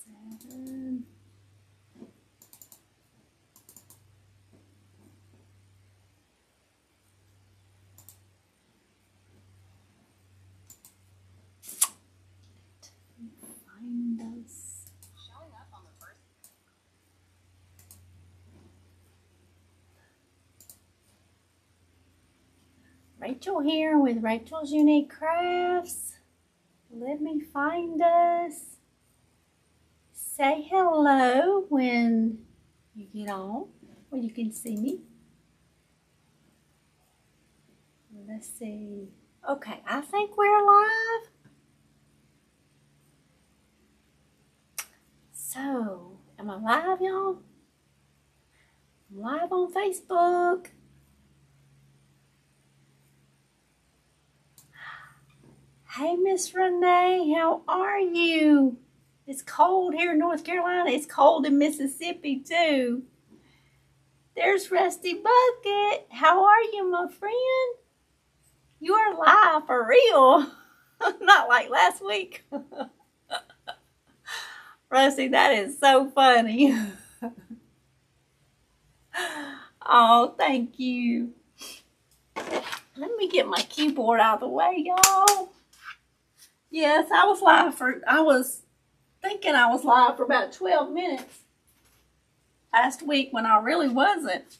7. Find us. Showing up on the first. Rachel here with Rachel's Unique Crafts. Let me find us. Say hello when you get on, where you can see me. Let's see. Okay, I think we're live. So, am I live, y'all? I'm live on Facebook. Hey, Miss Renee, how are you? It's cold here in North Carolina. It's cold in Mississippi, too. There's Rusty Bucket. How are you, my friend? You are live for real. Not like last week. Rusty, that is so funny. Oh, thank you. Let me get my keyboard out of the way, y'all. Yes, I was thinking I was live for about 12 minutes last week when I really wasn't.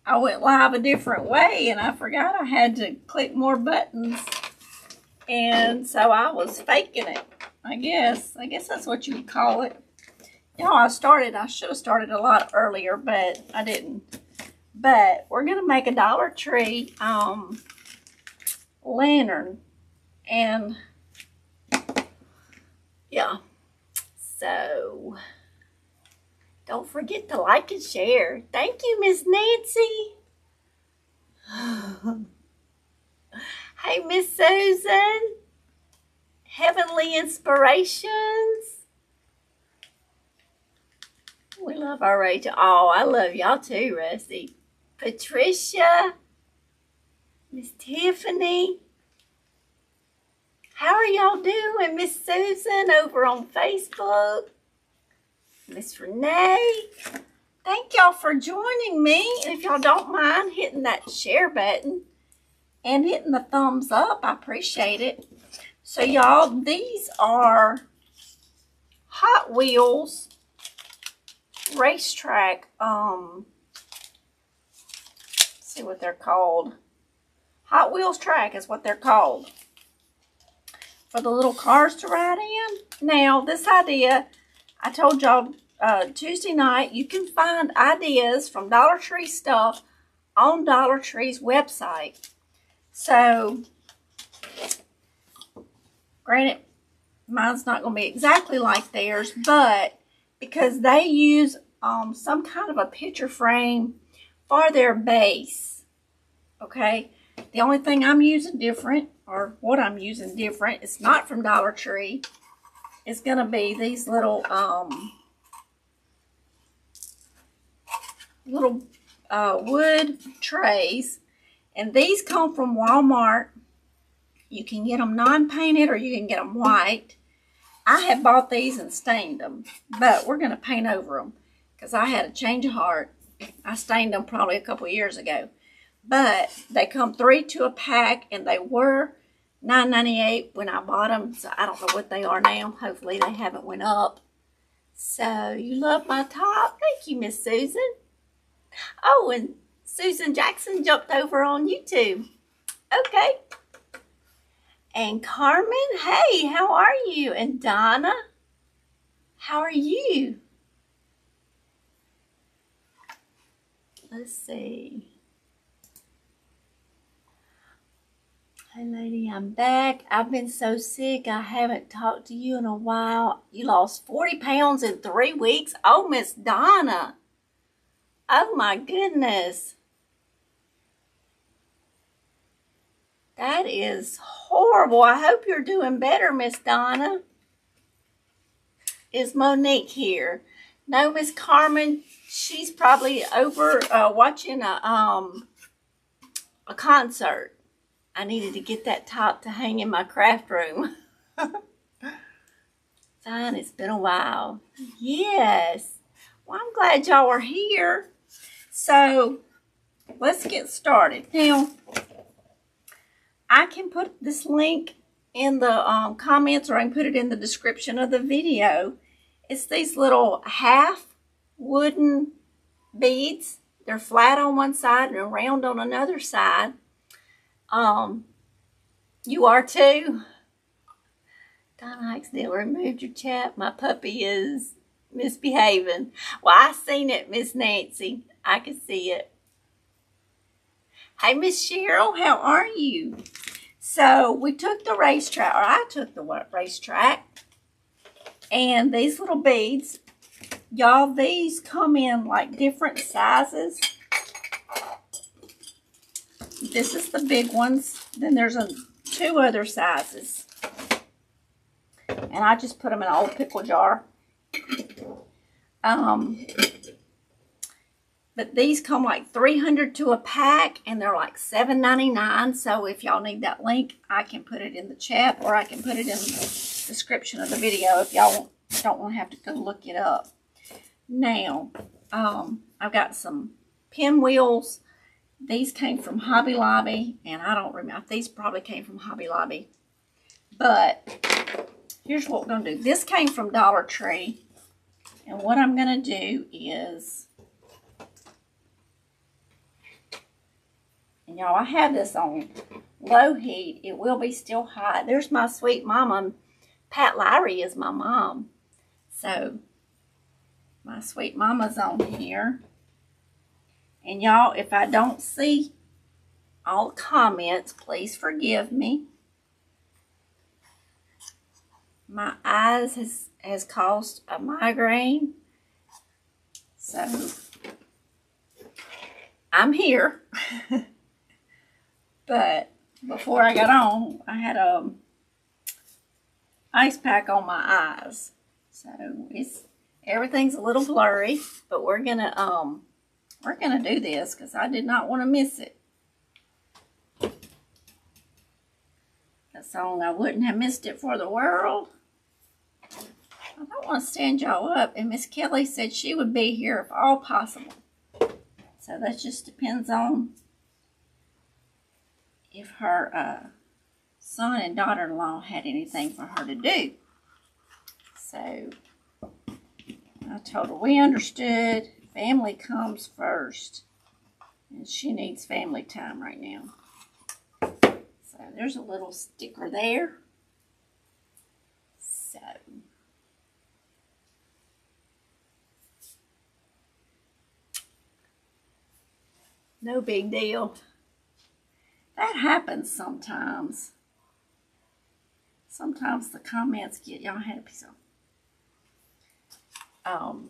I went live a different way and I forgot I had to click more buttons. And so I was faking it, I guess. I guess that's what you would call it. You know, I should have started a lot earlier, but I didn't. But we're going to make a Dollar Tree lantern. And yeah, so don't forget to like and share. Thank you, Miss Nancy. Hey, Miss Susan. Heavenly Inspirations. We love our Rachel. Oh, I love y'all too, Rusty. Patricia. Miss Tiffany. How are y'all doing, Miss Susan over on Facebook? Miss Renee. Thank y'all for joining me. And if y'all don't mind hitting that share button and hitting the thumbs up, I appreciate it. So y'all, these are Hot Wheels racetrack, let's see what they're called. Hot Wheels track is what they're called. For the little cars to ride in. Now, this idea, I told y'all Tuesday night, you can find ideas from Dollar Tree stuff on Dollar Tree's website. So, granted, mine's not going to be exactly like theirs, but because they use some kind of a picture frame for their base, okay? The only thing I'm using different, or what I'm using different, it's not from Dollar Tree. It's going to be these little, wood trays. And these come from Walmart. You can get them non-painted or you can get them white. I had bought these and stained them, but we're going to paint over them because I had a change of heart. I stained them probably a couple years ago. But they come 3 to a pack, and they were $9.98 when I bought them. So I don't know what they are now. Hopefully they haven't went up. So you love my top? Thank you, Miss Susan. Oh, and Susan Jackson jumped over on YouTube. Okay. And Carmen, hey, how are you? And Donna, how are you? Let's see. Hey, lady, I'm back. I've been so sick. I haven't talked to you in a while. You lost 40 pounds in 3 weeks. Oh, Miss Donna. Oh, my goodness. That is horrible. I hope you're doing better, Miss Donna. Is Monique here? No, Miss Carmen. She's probably over watching a concert. I needed to get that top to hang in my craft room. Fine, it's been a while. Yes. Well, I'm glad y'all are here. So, let's get started. Now, I can put this link in the comments, or I can put it in the description of the video. It's these little half wooden beads. They're flat on one side and round on another side. You are too? Donna accidentally removed your chat. My puppy is misbehaving. Well, I seen it, Miss Nancy. I can see it. Hey, Miss Cheryl, how are you? So we took the racetrack, or I took the racetrack, and these little beads, y'all, these come in like different sizes. This is the big ones. Then there's two other sizes. And I just put them in an old pickle jar. But these come like 300 to a pack, and they're like $7.99. So if y'all need that link, I can put it in the chat, or I can put it in the description of the video if y'all don't want to have to go look it up. Now, I've got some pinwheels. These came from Hobby Lobby, and I don't remember. These probably came from Hobby Lobby. But here's what we're going to do. This came from Dollar Tree. And what I'm going to do is, and y'all, I have this on low heat. It will be still hot. There's my sweet mama. Pat Lowry is my mom. So, my sweet mama's on here. And y'all, if I don't see all the comments, please forgive me. My eyes has caused a migraine. So, I'm here. But before I got on, I had a ice pack on my eyes. So, everything's a little blurry, but we're gonna do this because I did not want to miss it. That song, I wouldn't have missed it for the world. I don't want to stand y'all up. And Miss Kelly said she would be here if all possible. So that just depends on if her son and daughter-in-law had anything for her to do. So I told her we understood. Family comes first. And she needs family time right now. So there's a little sticker there. So no big deal. That happens sometimes. Sometimes the comments get, y'all had a piece of. All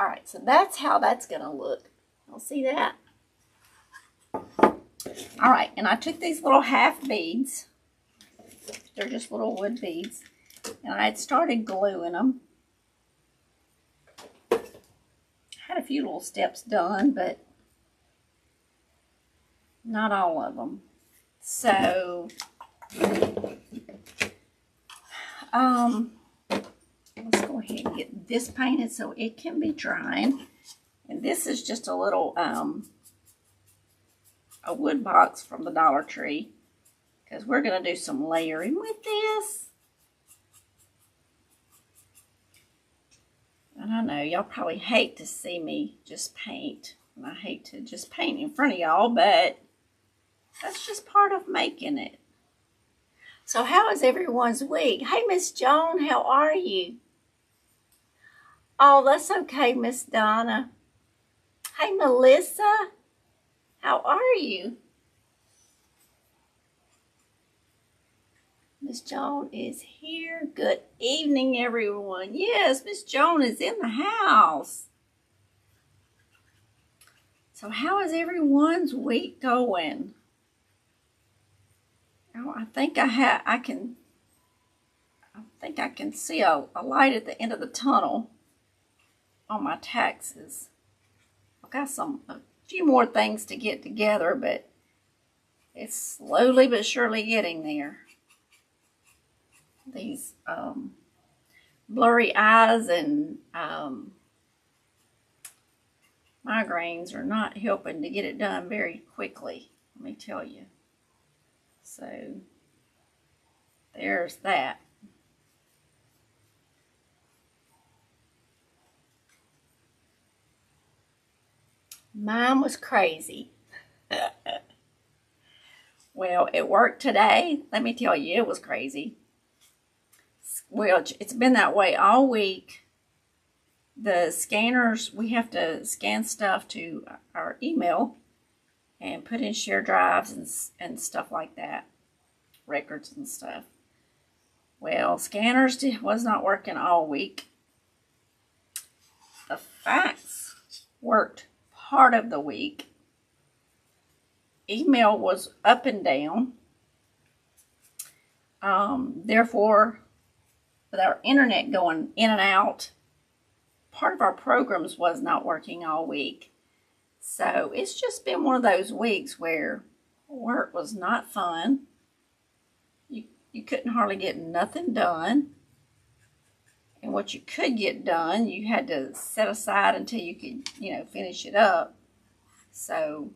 right, so that's how that's going to look. Y'all see that? All right, and I took these little half beads. They're just little wood beads. And I had started gluing them. Had a few little steps done, but not all of them. So, let's go ahead and get this painted so it can be drying. And this is just a little, a wood box from the Dollar Tree. Because we're going to do some layering with this. And I know y'all probably hate to see me just paint. And I hate to just paint in front of y'all, but that's just part of making it. So how is everyone's week? Hey, Miss Joan, how are you? Oh, that's okay, Miss Donna. Hey, Melissa, how are you? Miss Joan is here. Good evening, everyone. Yes, Miss Joan is in the house. So how is everyone's week going? Oh, I think I can see a light at the end of the tunnel on my taxes. I've got a few more things to get together, but it's slowly but surely getting there. these blurry eyes and migraines are not helping to get it done very quickly, let me tell you. So there's that. Mine was crazy. Well, it worked today. Let me tell you, it was crazy. Well, it's been that way all week. The scanners, we have to scan stuff to our email and put in share drives and stuff like that, records and stuff. Well, scanners was not working all week. The fax worked part of the week. Email was up and down. Therefore, with our internet going in and out, part of our programs was not working all week. So it's just been one of those weeks where work was not fun. You couldn't hardly get nothing done. And what you could get done, you had to set aside until you could, finish it up. So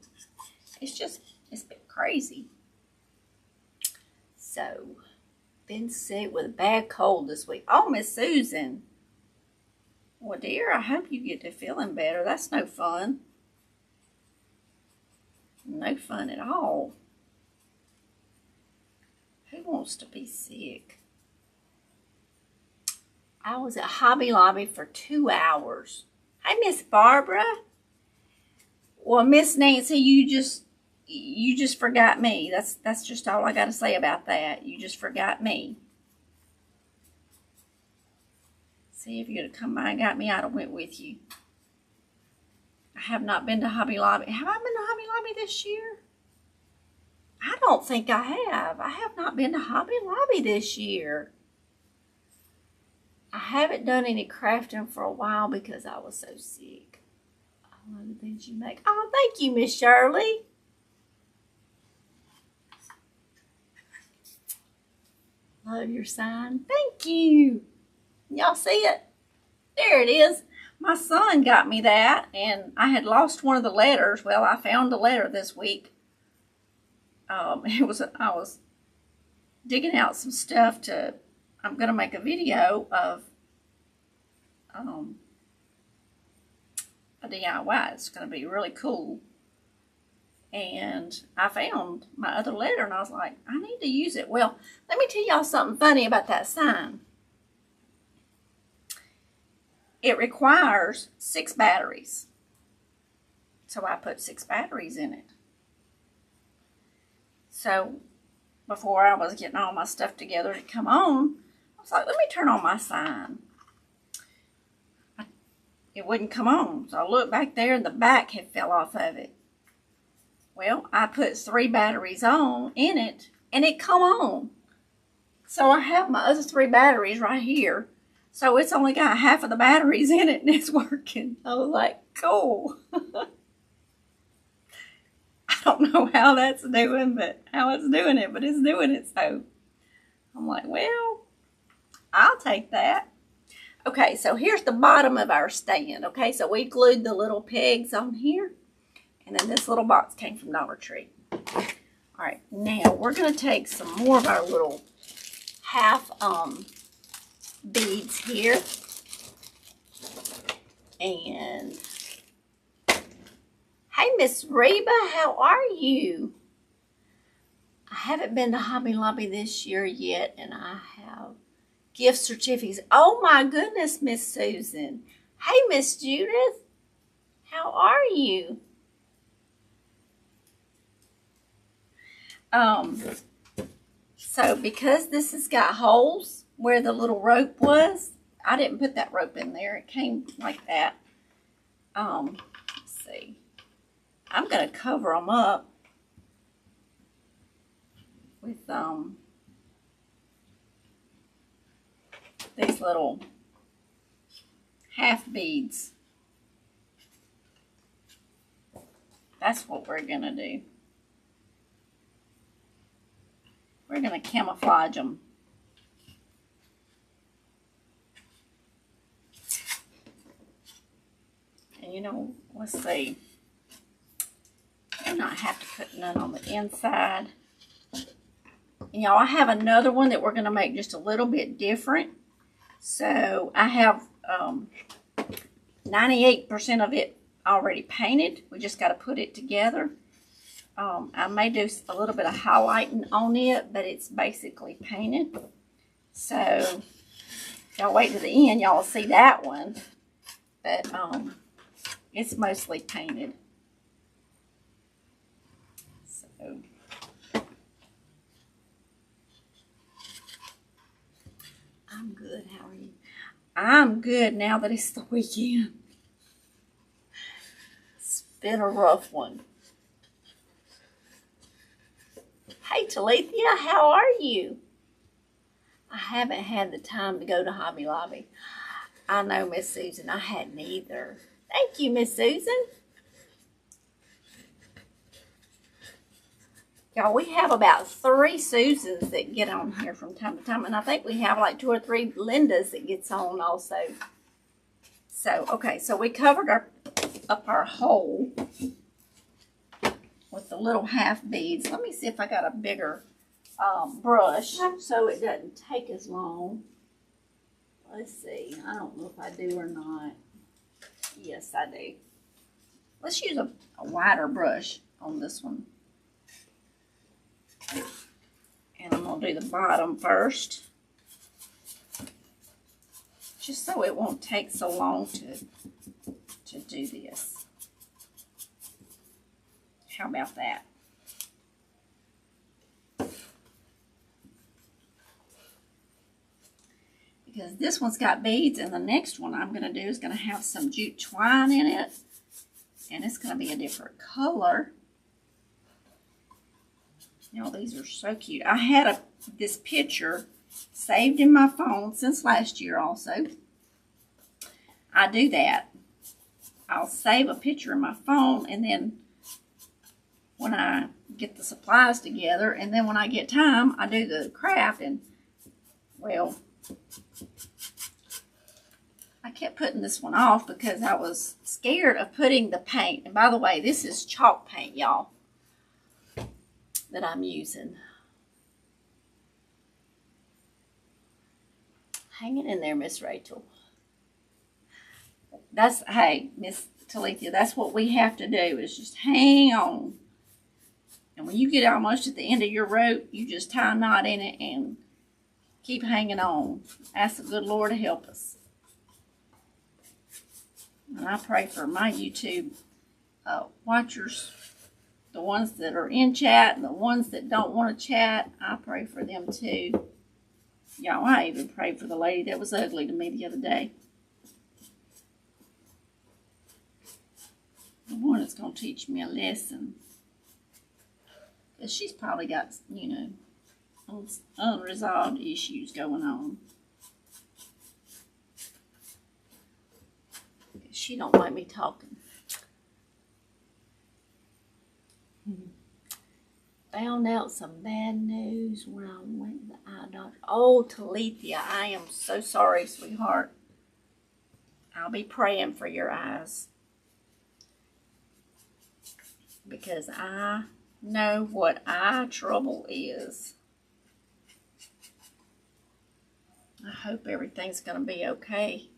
it's been crazy. So, been sick with a bad cold this week. Oh, Miss Susan. Well, dear, I hope you get to feeling better. That's no fun. No fun at all. Who wants to be sick? I was at Hobby Lobby for 2 hours. Hey, Miss Barbara. Well, Miss Nancy, you just forgot me. That's just all I got to say about that. You just forgot me. See, if you'd have come by and got me, I'd have went with you. I have not been to Hobby Lobby. Have I been to Hobby Lobby this year? I don't think I have. I have not been to Hobby Lobby this year. I haven't done any crafting for a while because I was so sick. I love the things you make. Oh, thank you, Miss Shirley. Love your sign. Thank you. Y'all see it? There it is. My son got me that, and I had lost one of the letters. Well, I found a letter this week. I was digging out some stuff I'm going to make a video of a DIY. It's going to be really cool. And I found my other letter, and I was like, I need to use it. Well, let me tell y'all something funny about that sign. It requires 6 batteries. So I put 6 batteries in it. So before I was getting all my stuff together to come on, I was like, let me turn on my sign. It wouldn't come on. So I looked back there, and the back had fell off of it. Well, I put 3 batteries in it, and it come on. So I have my other 3 batteries right here. So it's only got half of the batteries in it, and it's working. I was like, cool. I don't know how that's doing, but it's doing it. So I'm like, well, I'll take that. Okay, so here's the bottom of our stand. Okay, so we glued the little pegs on here. And then this little box came from Dollar Tree. All right, now we're going to take some more of our little half beads here. And, hey, Miss Reba, how are you? I haven't been to Hobby Lobby this year yet, and I have gift certificates. Oh, my goodness, Miss Susan. Hey, Miss Judith, how are you? So because this has got holes where the little rope was, I didn't put that rope in there. It came like that. Let's see. I'm going to cover them up with these little half beads. That's what we're going to do. We're going to camouflage them. you know, let's see. I do not have to put none on the inside. And y'all, I have another one that we're going to make just a little bit different. So I have 98% of it already painted. We just got to put it together. I may do a little bit of highlighting on it, but it's basically painted. So y'all wait to the end, y'all will see that one. But it's mostly painted. So I'm good. How are you? I'm good now that it's the weekend. It's been a rough one. Hey, Talithia, how are you? I haven't had the time to go to Hobby Lobby. I know, Miss Susan, I hadn't either. Thank you, Miss Susan. Y'all, we have about 3 Susans that get on here from time to time. And I think we have like 2 or 3 Lindas that gets on also. So, okay, so we covered up our hole with the little half beads. Let me see if I got a bigger brush so it doesn't take as long. Let's see. I don't know if I do or not. Yes, I do. Let's use a wider brush on this one. And I'm going to do the bottom first. Just so it won't take so long to do this. How about that? Because this one's got beads, and the next one I'm going to do is going to have some jute twine in it. And it's going to be a different color. You know, these are so cute. I had this picture saved in my phone since last year also. I do that. I'll save a picture in my phone, and then when I get the supplies together, and then when I get time, I do the craft. And, well, I kept putting this one off because I was scared of putting the paint. And by the way, this is chalk paint, y'all, that I'm using. Hang it in there, Miss Rachel. That's, hey, Miss Talithia, that's what we have to do, is just hang on. And when you get almost at the end of your rope, you just tie a knot in it and keep hanging on. Ask the good Lord to help us. And I pray for my YouTube watchers, the ones that are in chat and the ones that don't want to chat. I pray for them too. Y'all, I even prayed for the lady that was ugly to me the other day. The one that's going to teach me a lesson. Because she's probably got, you know, unresolved issues going on. She don't like me talking. Found out some bad news when I went to the eye doctor. Oh, Talithia, I am so sorry, sweetheart. I'll be praying for your eyes. Because I know what eye trouble is. I hope everything's going to be okay.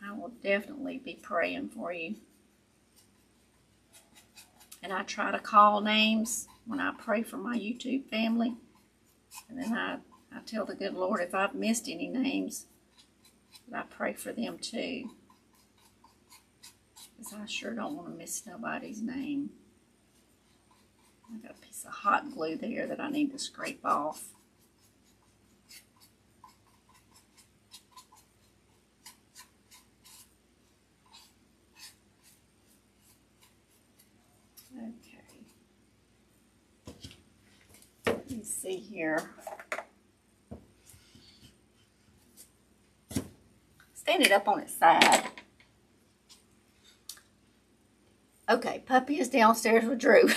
I will definitely be praying for you. And I try to call names when I pray for my YouTube family. And then I tell the good Lord if I've missed any names, that I pray for them too. Because I sure don't want to miss nobody's name. I got a piece of hot glue there that I need to scrape off. Okay. Let me see here. Stand it up on its side. Okay, Puppy is downstairs with Drew.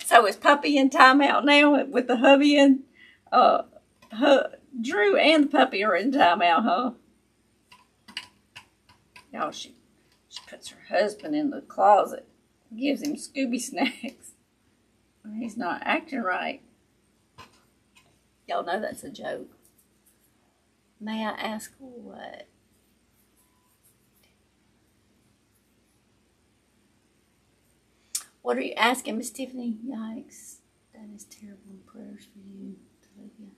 So is Puppy in timeout now with the hubby and Drew and the puppy are in timeout, huh? Y'all, she puts her husband in the closet, gives him Scooby snacks. He's not acting right. Y'all know that's a joke. May I ask what? What are you asking, Miss Tiffany? Yikes. That is terrible. Prayers for you, Olivia.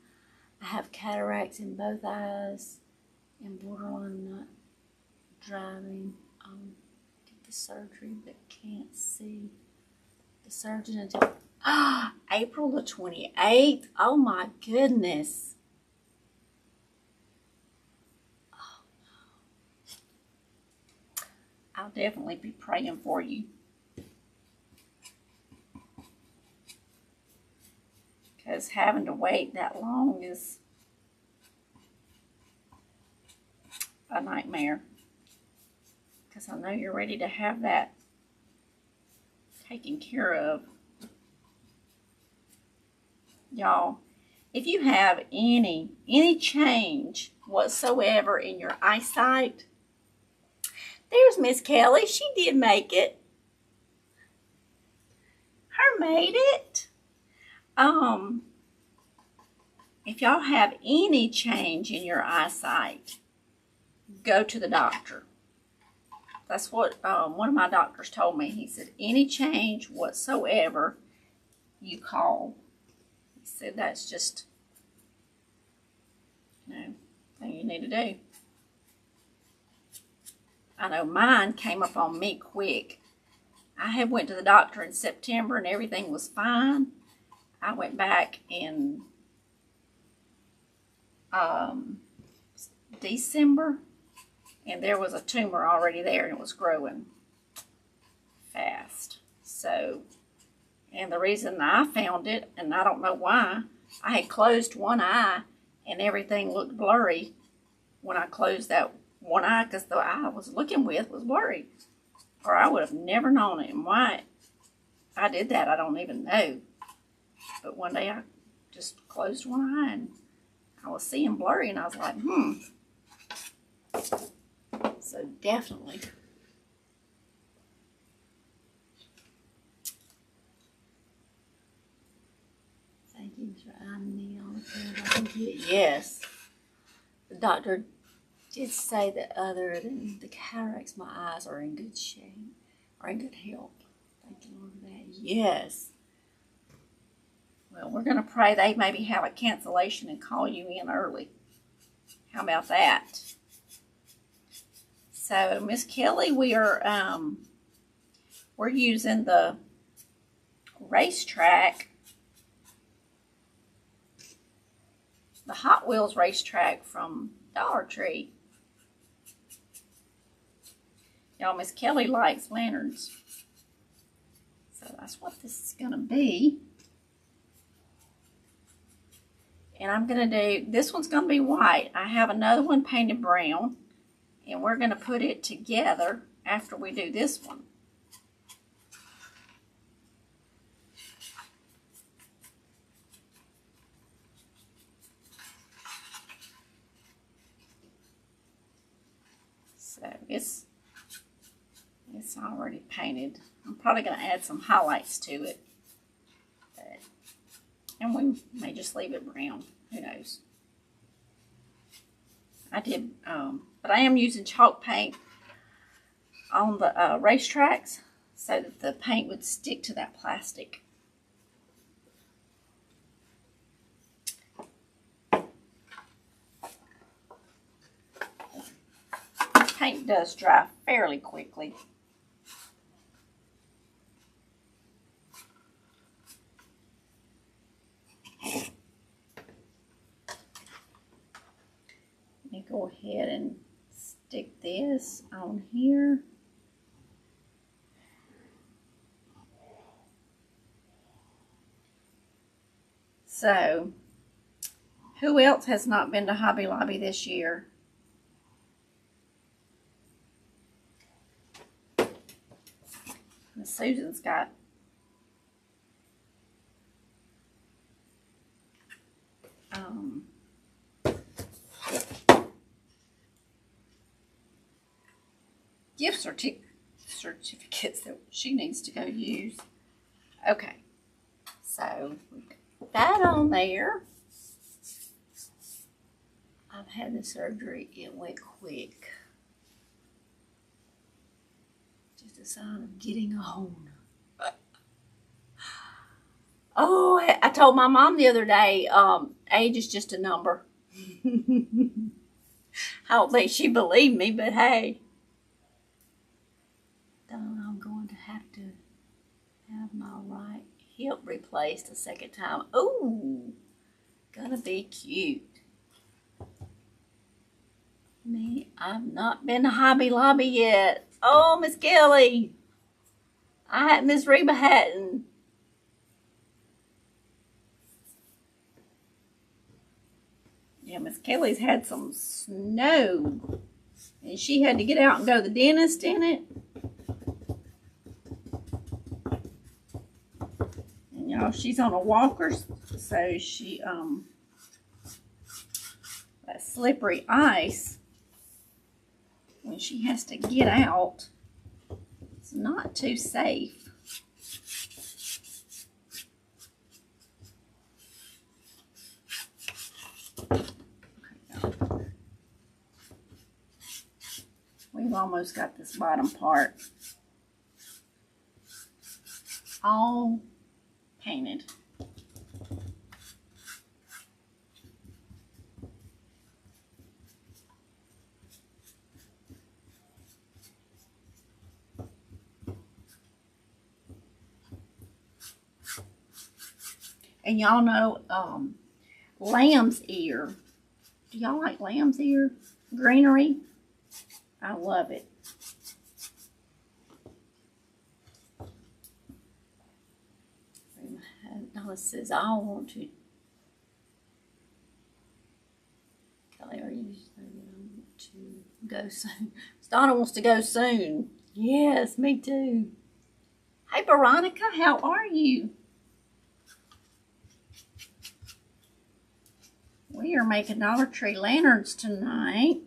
I have cataracts in both eyes and borderline not driving. Did the surgery but can't see the surgeon until April the 28th. Oh my goodness. Oh no. I'll definitely be praying for you. Because having to wait that long is a nightmare. Because I know you're ready to have that taken care of. Y'all, if you have any change whatsoever in your eyesight, there's Miss Kelly. She did make it. Her made it. If y'all have any change in your eyesight, go to the doctor. That's what one of my doctors told me. He said, any change whatsoever, you call. He said that's just, thing you need to do. I know mine came up on me quick. I had went to the doctor in September and everything was fine. I went back in December, and there was a tumor already there, and it was growing fast. So, and the reason I found it, and I don't know why, I had closed one eye, and everything looked blurry when I closed that one eye, because the eye I was looking with was blurry, or I would have never known it. And why I did that, I don't even know. But one day I just closed one eye, and I was seeing blurry, and I was like, So definitely. Thank you for adding me all the care I can get. Yes. The doctor did say that other than the cataracts, my eyes are in good shape, are in good health. Thank you, Lord, for that. Yes. Well, we're going to pray they maybe have a cancellation and call you in early. How about that? So, Miss Kelly, we're using the racetrack, the Hot Wheels racetrack from Dollar Tree. Y'all, Miss Kelly likes lanterns. So that's what this is going to be. And I'm going to do, this one's going to be white. I have another one painted brown. And we're going to put it together after we do this one. So it's already painted. I'm probably going to add some highlights to it. And we may just leave it brown. Who knows? I did, but I am using chalk paint on the racetracks so that the paint would stick to that plastic. Paint does dry fairly quickly. Let me go ahead and stick this on here. So, who else has not been to Hobby Lobby this year? Miss Susan's got certificates that she needs to go use. Okay, so we got that on there. I've had the surgery. It went quick. Just a sign of getting on. Oh, I told my mom the other day, age is just a number. I don't think she believed me, but hey. I'm going to have my right hip replaced a second time. Ooh, gonna be cute. Me, I've not been to Hobby Lobby yet. Oh, Miss Kelly. Miss Reba hadn't. Yeah, Miss Kelly's had some snow. And she had to get out and go to the dentist in it. And y'all, she's on a walker, so she, that slippery ice, when she has to get out, it's not too safe. We've almost got this bottom part all painted. And y'all know lamb's ear. Do y'all like lamb's ear greenery? I love it. Donna says, I want to. Kelly, are you to go soon? Donna wants to go soon. Yes, me too. Hey, Veronica, how are you? We are making Dollar Tree lanterns tonight.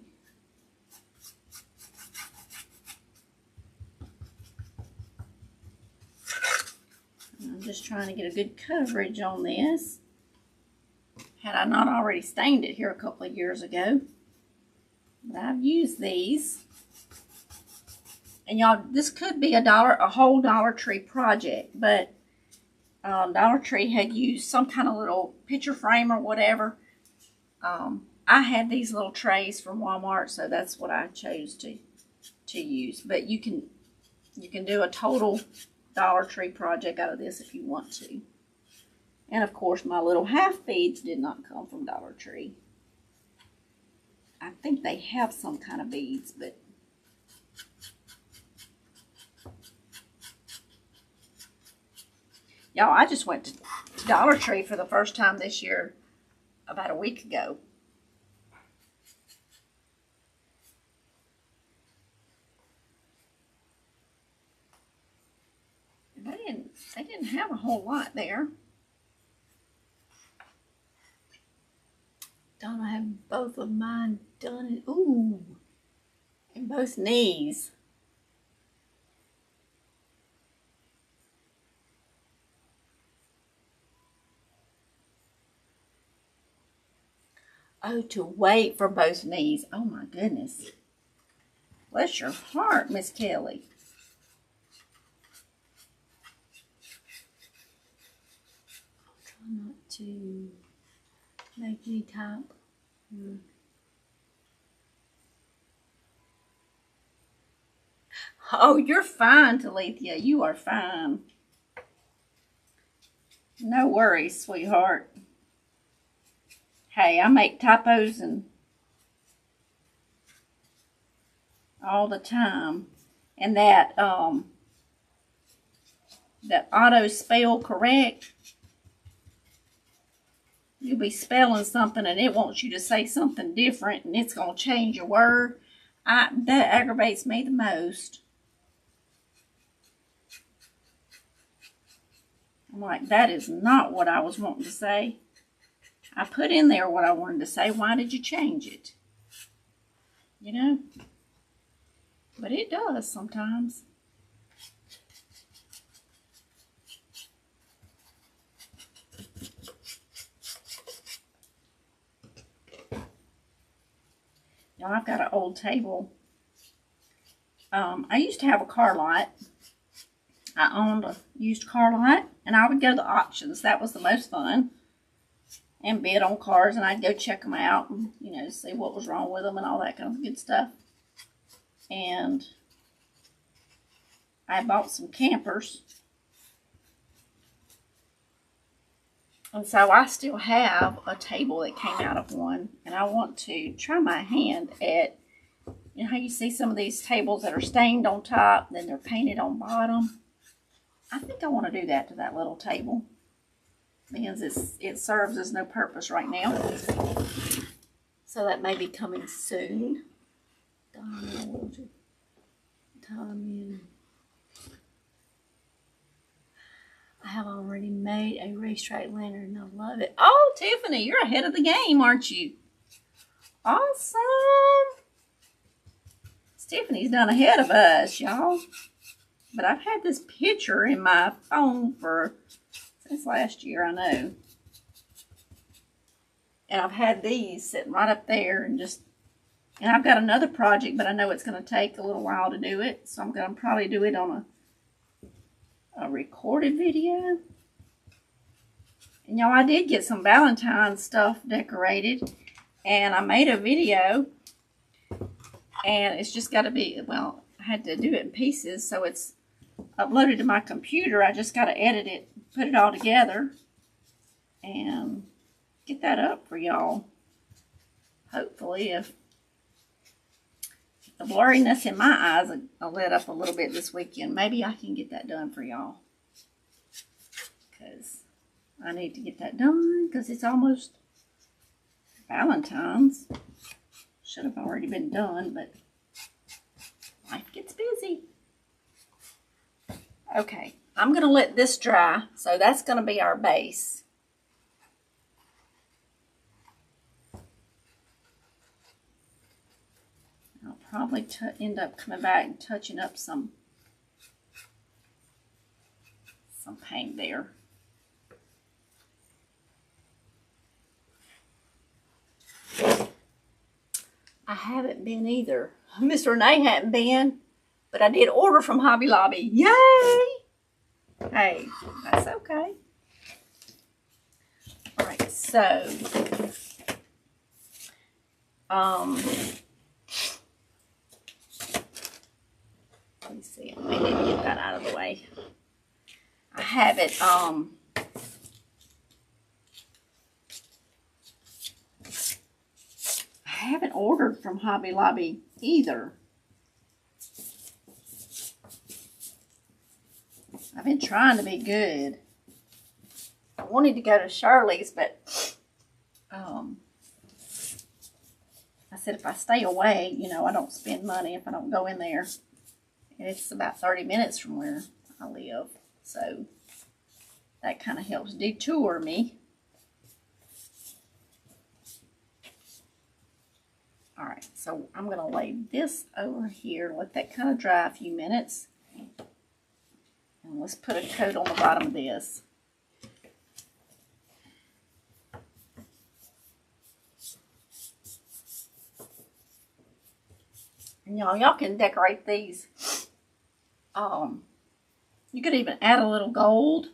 I'm just trying to get a good coverage on this. Had I not already stained it here a couple of years ago. But I've used these. And y'all, this could be a whole Dollar Tree project, but Dollar Tree had used some kind of little picture frame or whatever. I had these little trays from Walmart, so that's what I chose to use. But you can do a total Dollar Tree project out of this if you want to. And of course, my little half beads did not come from Dollar Tree. I think they have some kind of beads, but y'all, I just went to Dollar Tree for the first time this year about a week ago. They didn't have a whole lot there. Donna had both of mine done. Ooh, and both knees. Oh, to wait for both knees. Oh my goodness. Bless your heart, Miss Kelly. I'll try not to make any type. Oh, you're fine, Talithia. You are fine. No worries, sweetheart. Hey, I make typos and all the time. And that auto spell correct, you'll be spelling something and it wants you to say something different and it's going to change your word. That aggravates me the most. I'm like, that is not what I was wanting to say. I put in there what I wanted to say. Why did you change it? You know? but it does sometimes. Now I've got an old table. I used to have a car lot. I owned a used car lot, and I would go to the auctions. That was the most fun. And bid on cars, and I'd go check them out and, you know, see what was wrong with them and all that kind of good stuff. And I bought some campers. And so I still have a table that came out of one, and I want to try my hand at, you know how you see some of these tables that are stained on top, then they're painted on bottom? I think I want to do that to that little table, because it serves as no purpose right now. So that may be coming soon. Donald, Tommy. I have already made a racetrack lantern. I love it. Oh, Tiffany, you're ahead of the game, aren't you? Awesome. Tiffany's done ahead of us, y'all. But I've had this picture in my phone since last year, I know. And I've had these sitting right up there and I've got another project, but I know it's going to take a little while to do it. So I'm going to probably do it on a recorded video. And y'all, I did get some Valentine's stuff decorated. And I made a video. And it's just got to be, well, I had to do it in pieces, so it's uploaded to my computer. I just got to edit it, put it all together, and get that up for y'all. Hopefully, if the blurriness in my eyes will let up a little bit this weekend, maybe I can get that done for y'all. Because I need to get that done, because it's almost Valentine's. Should have already been done, but life gets busy. Okay, I'm going to let this dry, so that's going to be our base. I'll probably end up coming back and touching up some paint there. I haven't been either. Miss Renee hadn't been, but I did order from Hobby Lobby. Yay! Hey, that's okay. All right, so let me see. I need to get that out of the way. I have it I haven't ordered from Hobby Lobby either. I've been trying to be good. I wanted to go to Shirley's, but I said if I stay away, you know, I don't spend money if I don't go in there. And it's about 30 minutes from where I live. So that kind of helps detour me. All right, so I'm going to lay this over here, let that kind of dry a few minutes. And let's put a coat on the bottom of this. And y'all can decorate these. You could even add a little gold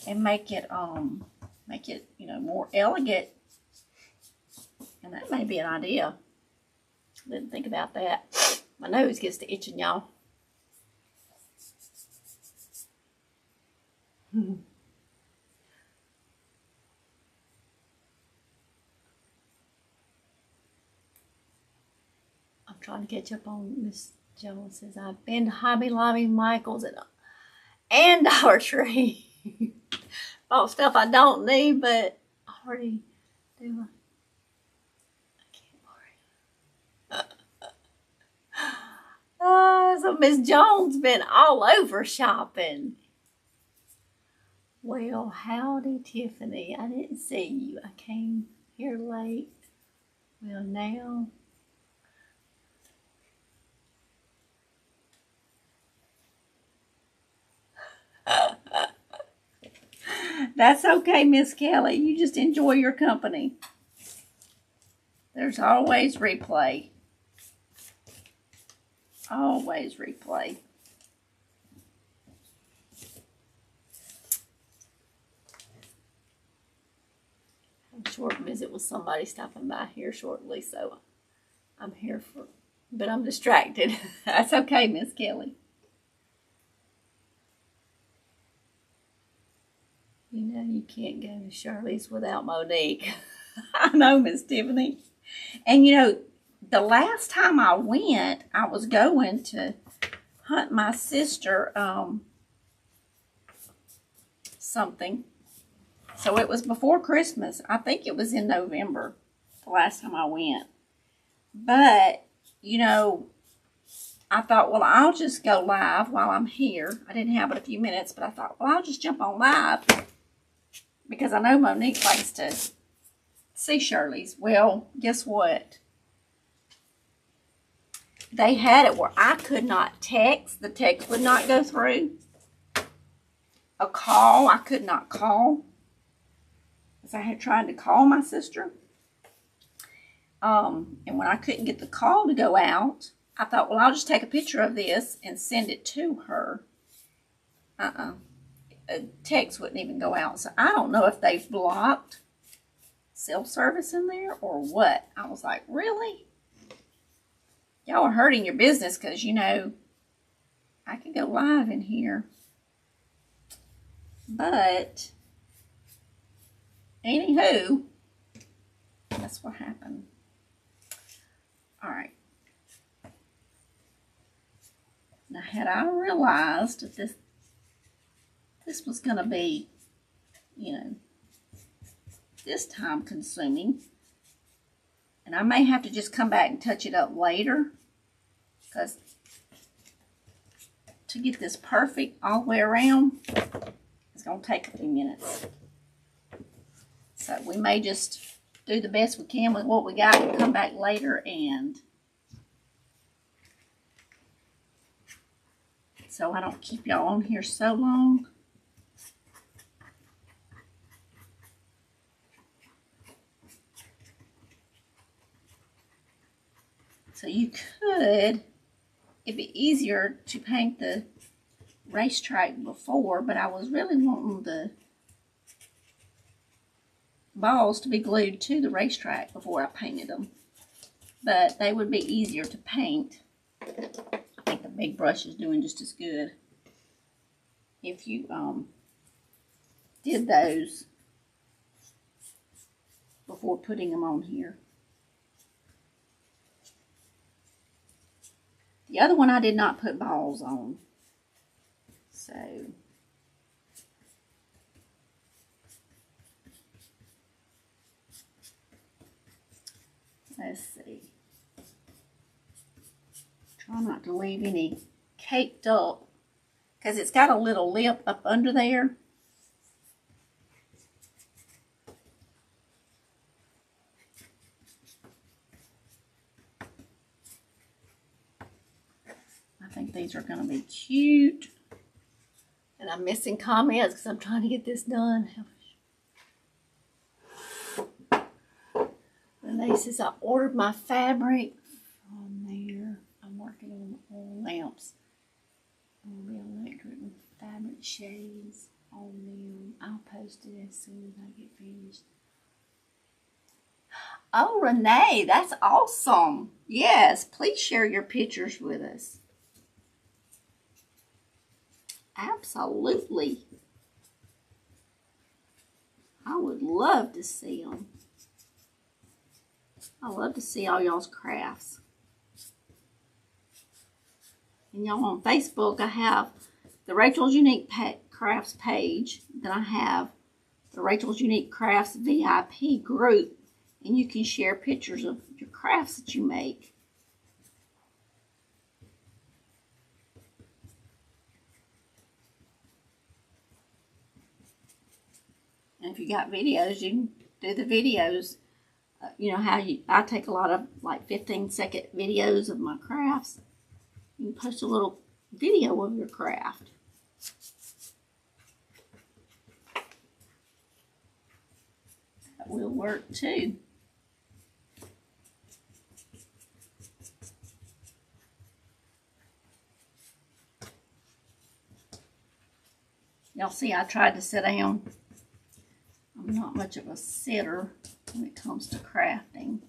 and make it, you know, more elegant. And that may be an idea. Didn't think about that. My nose gets to itching, y'all. I'm trying to catch up on Miss Jones. Says I've been to Hobby Lobby, Michael's, and Dollar Tree. Bought stuff I don't need, but I already do. So Miss Jones been all over shopping. Well, howdy, Tiffany. I didn't see you. I came here late. Well, now. That's okay, Miss Kelly. You just enjoy your company. There's always replay. Always replay. I'm short visit with somebody stopping by here shortly, so I'm here for, but I'm distracted. That's okay, Miss Kelly. You know you can't go to Shirley's without Monique. I know, Miss Tiffany. And you know, the last time I went, I was going to hunt my sister something. So it was before Christmas. I think it was in November, the last time I went. But, you know, I thought, well, I'll just go live while I'm here. I didn't have it a few minutes, but I thought, well, I'll just jump on live because I know Monique likes to see Shirley's. Well, guess what? They had it where I could not text. The text would not go through. A call, I could not call. Because I had tried to call my sister. And when I couldn't get the call to go out, I thought, well, I'll just take a picture of this and send it to her. A text wouldn't even go out. So I don't know if they've blocked cell service in there or what. I was like, really? Y'all are hurting your business because, you know, I could go live in here. But, anywho, that's what happened. All right. Now, had I realized that this was going to be, you know, this time consuming, and I may have to just come back and touch it up later, because to get this perfect all the way around, it's going to take a few minutes. So we may just do the best we can with what we got and come back later, and so I don't keep y'all on here so long. So you could, it'd be easier to paint the racetrack before, but I was really wanting the balls to be glued to the racetrack before I painted them. But they would be easier to paint. I think the big brush is doing just as good if you did those before putting them on here. The other one I did not put balls on. So let's see. Try not to leave any caked up because it's got a little lip up under there. I think these are going to be cute. And I'm missing comments because I'm trying to get this done. Renee says I ordered my fabric from there. I'm working on the oil lamps. On the electric with fabric shades on them. I'll post it as soon as I get finished. Oh, Renee, that's awesome. Yes, please share your pictures with us. Absolutely. I would love to see them. I love to see all y'all's crafts. And y'all on Facebook, I have the Rachel's Unique Crafts page. Then I have the Rachel's Unique Crafts VIP group. And you can share pictures of your crafts that you make. And if you got videos, you can do the videos. You know how I take a lot of like 15-second videos of my crafts. You can post a little video of your craft. That will work too. Y'all see, I tried to sit down. I'm not much of a sitter when it comes to crafting.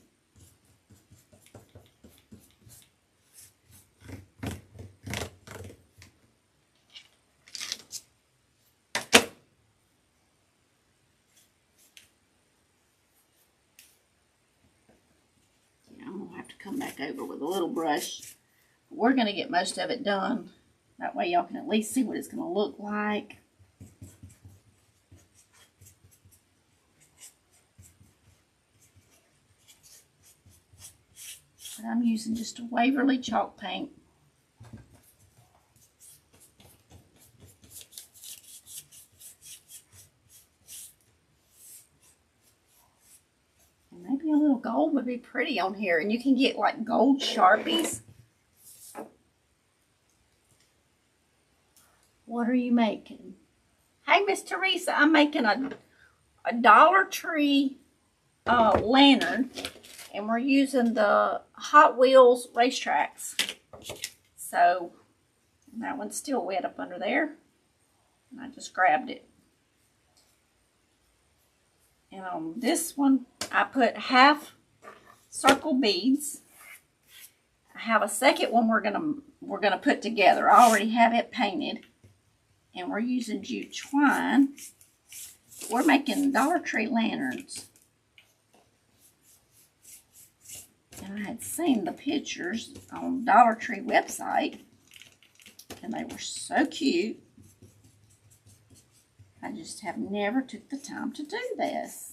Yeah, I'm gonna have to come back over with a little brush. We're gonna get most of it done. That way y'all can at least see what it's gonna look like. But I'm using just a Waverly chalk paint. And maybe a little gold would be pretty on here. And you can get like gold Sharpies. What are you making? Hey, Miss Teresa, I'm making a Dollar Tree lantern. And we're using the Hot Wheels racetracks. So that one's still wet up under there. And I just grabbed it. And on this one, I put half circle beads. I have a second one we're gonna put together. I already have it painted. And we're using jute twine. We're making Dollar Tree lanterns. And I had seen the pictures on Dollar Tree website, and they were so cute. I just have never took the time to do this.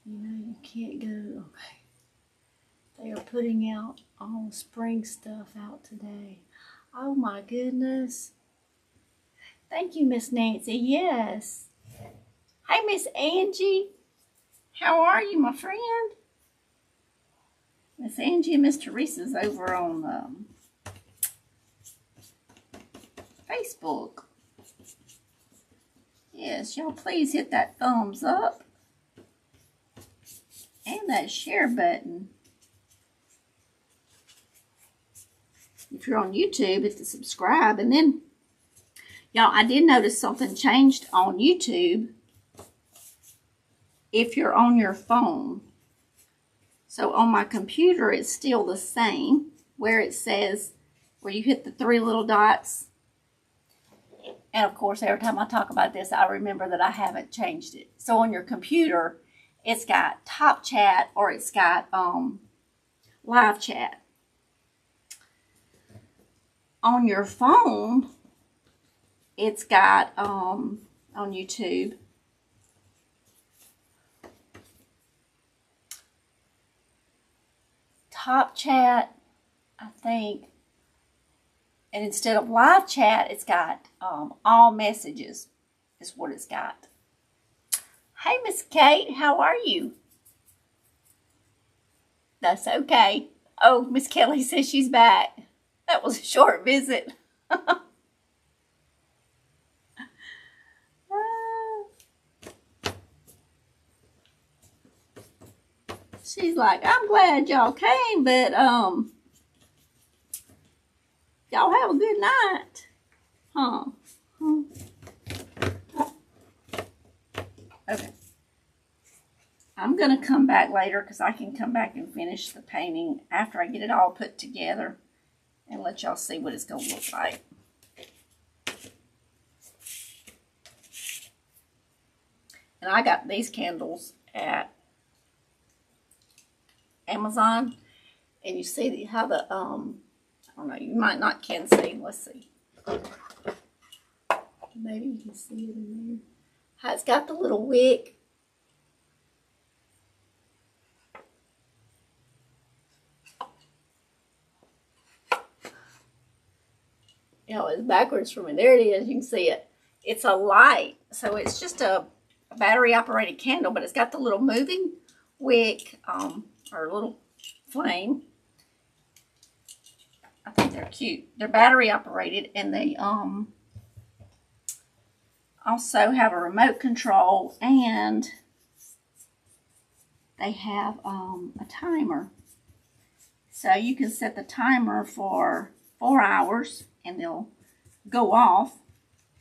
You know, you can't go, okay. They are putting out all spring stuff out today. Oh my goodness. Thank you, Miss Nancy. Yes. Hey, Miss Angie. How are you, my friend? Miss Angie and Miss Teresa's over on Facebook. Yes, y'all please hit that thumbs up and that share button. If you're on YouTube, hit the subscribe. And then, y'all, I did notice something changed on YouTube if you're on your phone. So on my computer, it's still the same, where it says, where you hit the three little dots. And of course, every time I talk about this, I remember that I haven't changed it. So on your computer, it's got Top Chat or it's got Live Chat. On your phone, it's got, on YouTube, Top Chat, I think, and instead of Live Chat, it's got all messages is what it's got. Hey, Miss Kate, how are you? That's okay. Oh, Miss Kelly says she's back. That was a short visit. She's like, I'm glad y'all came, but y'all have a good night. Huh? Okay. I'm going to come back later because I can come back and finish the painting after I get it all put together and let y'all see what it's going to look like. And I got these candles at Amazon, and you see how the I don't know, you might not can see. Let's see. Maybe you can see it in there. How it's got the little wick. You know, it's backwards from me. There it is. You can see it. It's a light, so it's just a battery operated candle, but it's got the little moving wick, or or little flame. I think they're cute. They're battery operated, and they also have a remote control, and they have a timer. So you can set the timer for 4 hours and they'll go off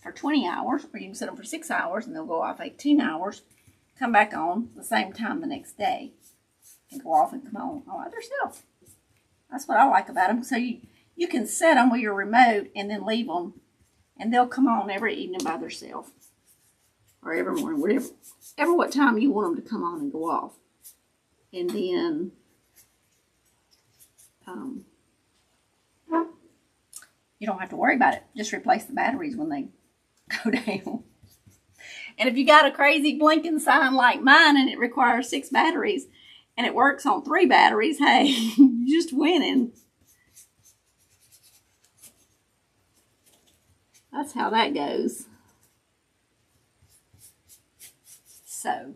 for 20 hours, or you can set them for 6 hours and they'll go off 18 hours, come back on the same time the next day, and go off and come on all by themselves. That's what I like about them. So you can set them with your remote and then leave them, and they'll come on every evening by themselves, or every morning, whatever what time you want them to come on and go off. And then you don't have to worry about it. Just replace the batteries when they go down. And if you got a crazy blinking sign like mine and it requires 6 batteries and it works on 3 batteries, hey, you're just winning. That's how that goes. So,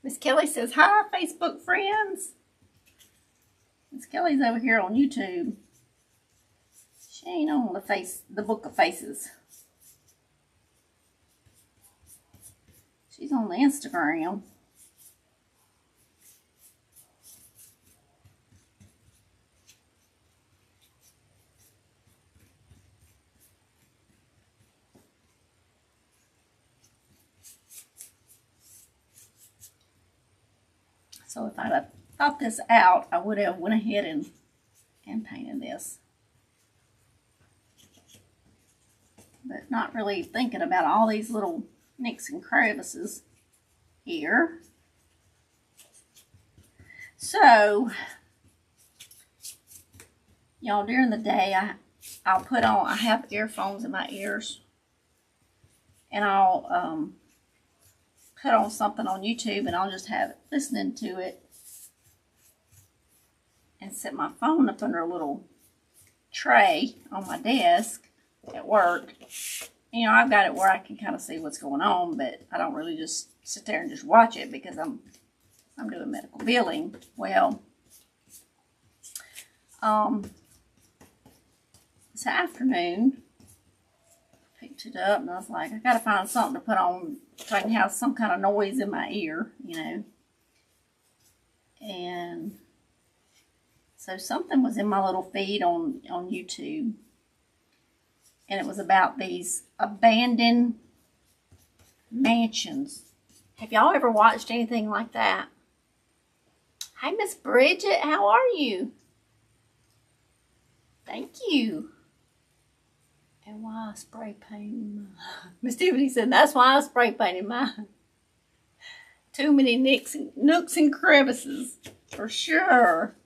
Miss Kelly says, hi, Facebook friends. Miss Kelly's over here on YouTube. She ain't on the Book of Faces. She's on the Instagram. So if I'd have thought this out, I would have went ahead and painted this. But not really thinking about all these little nicks and crevices here. So, y'all, during the day, I have earphones in my ears, and I'll put on something on YouTube, and I'll just have it listening to it, and set my phone up under a little tray on my desk at work. You know, I've got it where I can kind of see what's going on, but I don't really just sit there and just watch it because I'm doing medical billing. Well, this afternoon, picked it up and I was like, I gotta find something to put on so I can have some kind of noise in my ear, you know. And so something was in my little feed on YouTube, and it was about these abandoned mansions. Have y'all ever watched anything like that? Hi, Miss Bridget, how are you? Thank you. And why I spray painted mine? Miss Tiffany said, that's why I spray painted mine. Too many nooks and crevices, for sure.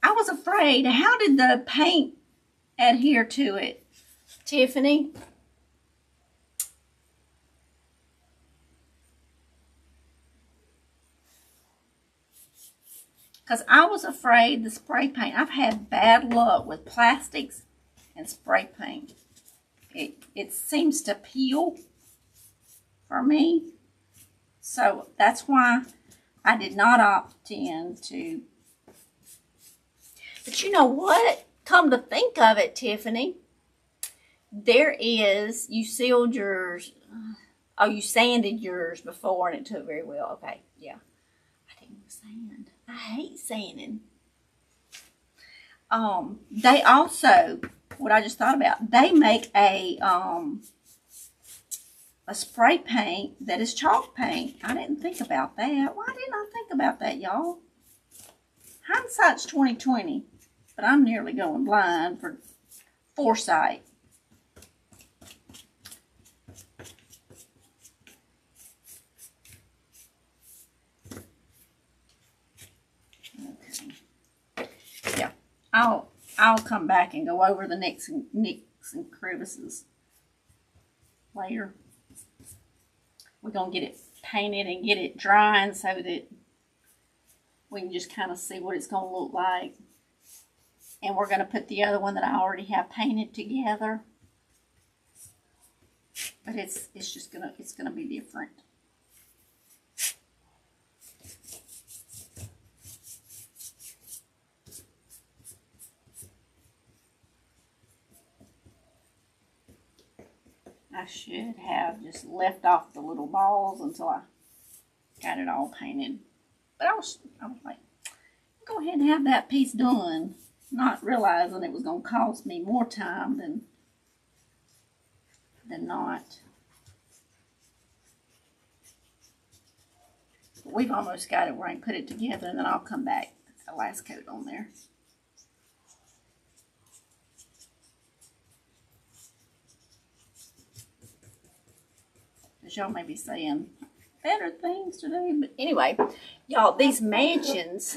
I was afraid. How did the paint adhere to it, Tiffany? Because I was afraid the spray paint. I've had bad luck with plastics and spray paint. It seems to peel for me. So that's why I did not opt in to. But you know what? Come to think of it, Tiffany, you sealed yours. Oh, you sanded yours before and it took very well. Okay, yeah. I didn't sand. I hate sanding. They also, what I just thought about, they make a spray paint that is chalk paint. I didn't think about that. Why didn't I think about that, y'all? Hindsight's 20/20, but I'm nearly going blind for foresight. Okay. Yeah, I'll come back and go over the nicks and crevices later. We're going to get it painted and get it drying so that we can just kind of see what it's going to look like. And we're going to put the other one that I already have painted together. But it's gonna be different. I should have just left off the little balls until I got it all painted. But I was like, go ahead and have that piece done, not realizing it was going to cost me more time than not. But we've almost got it where I can put it together, and then I'll come back with the last coat on there. Y'all may be saying better things today, but anyway, y'all, these mansions.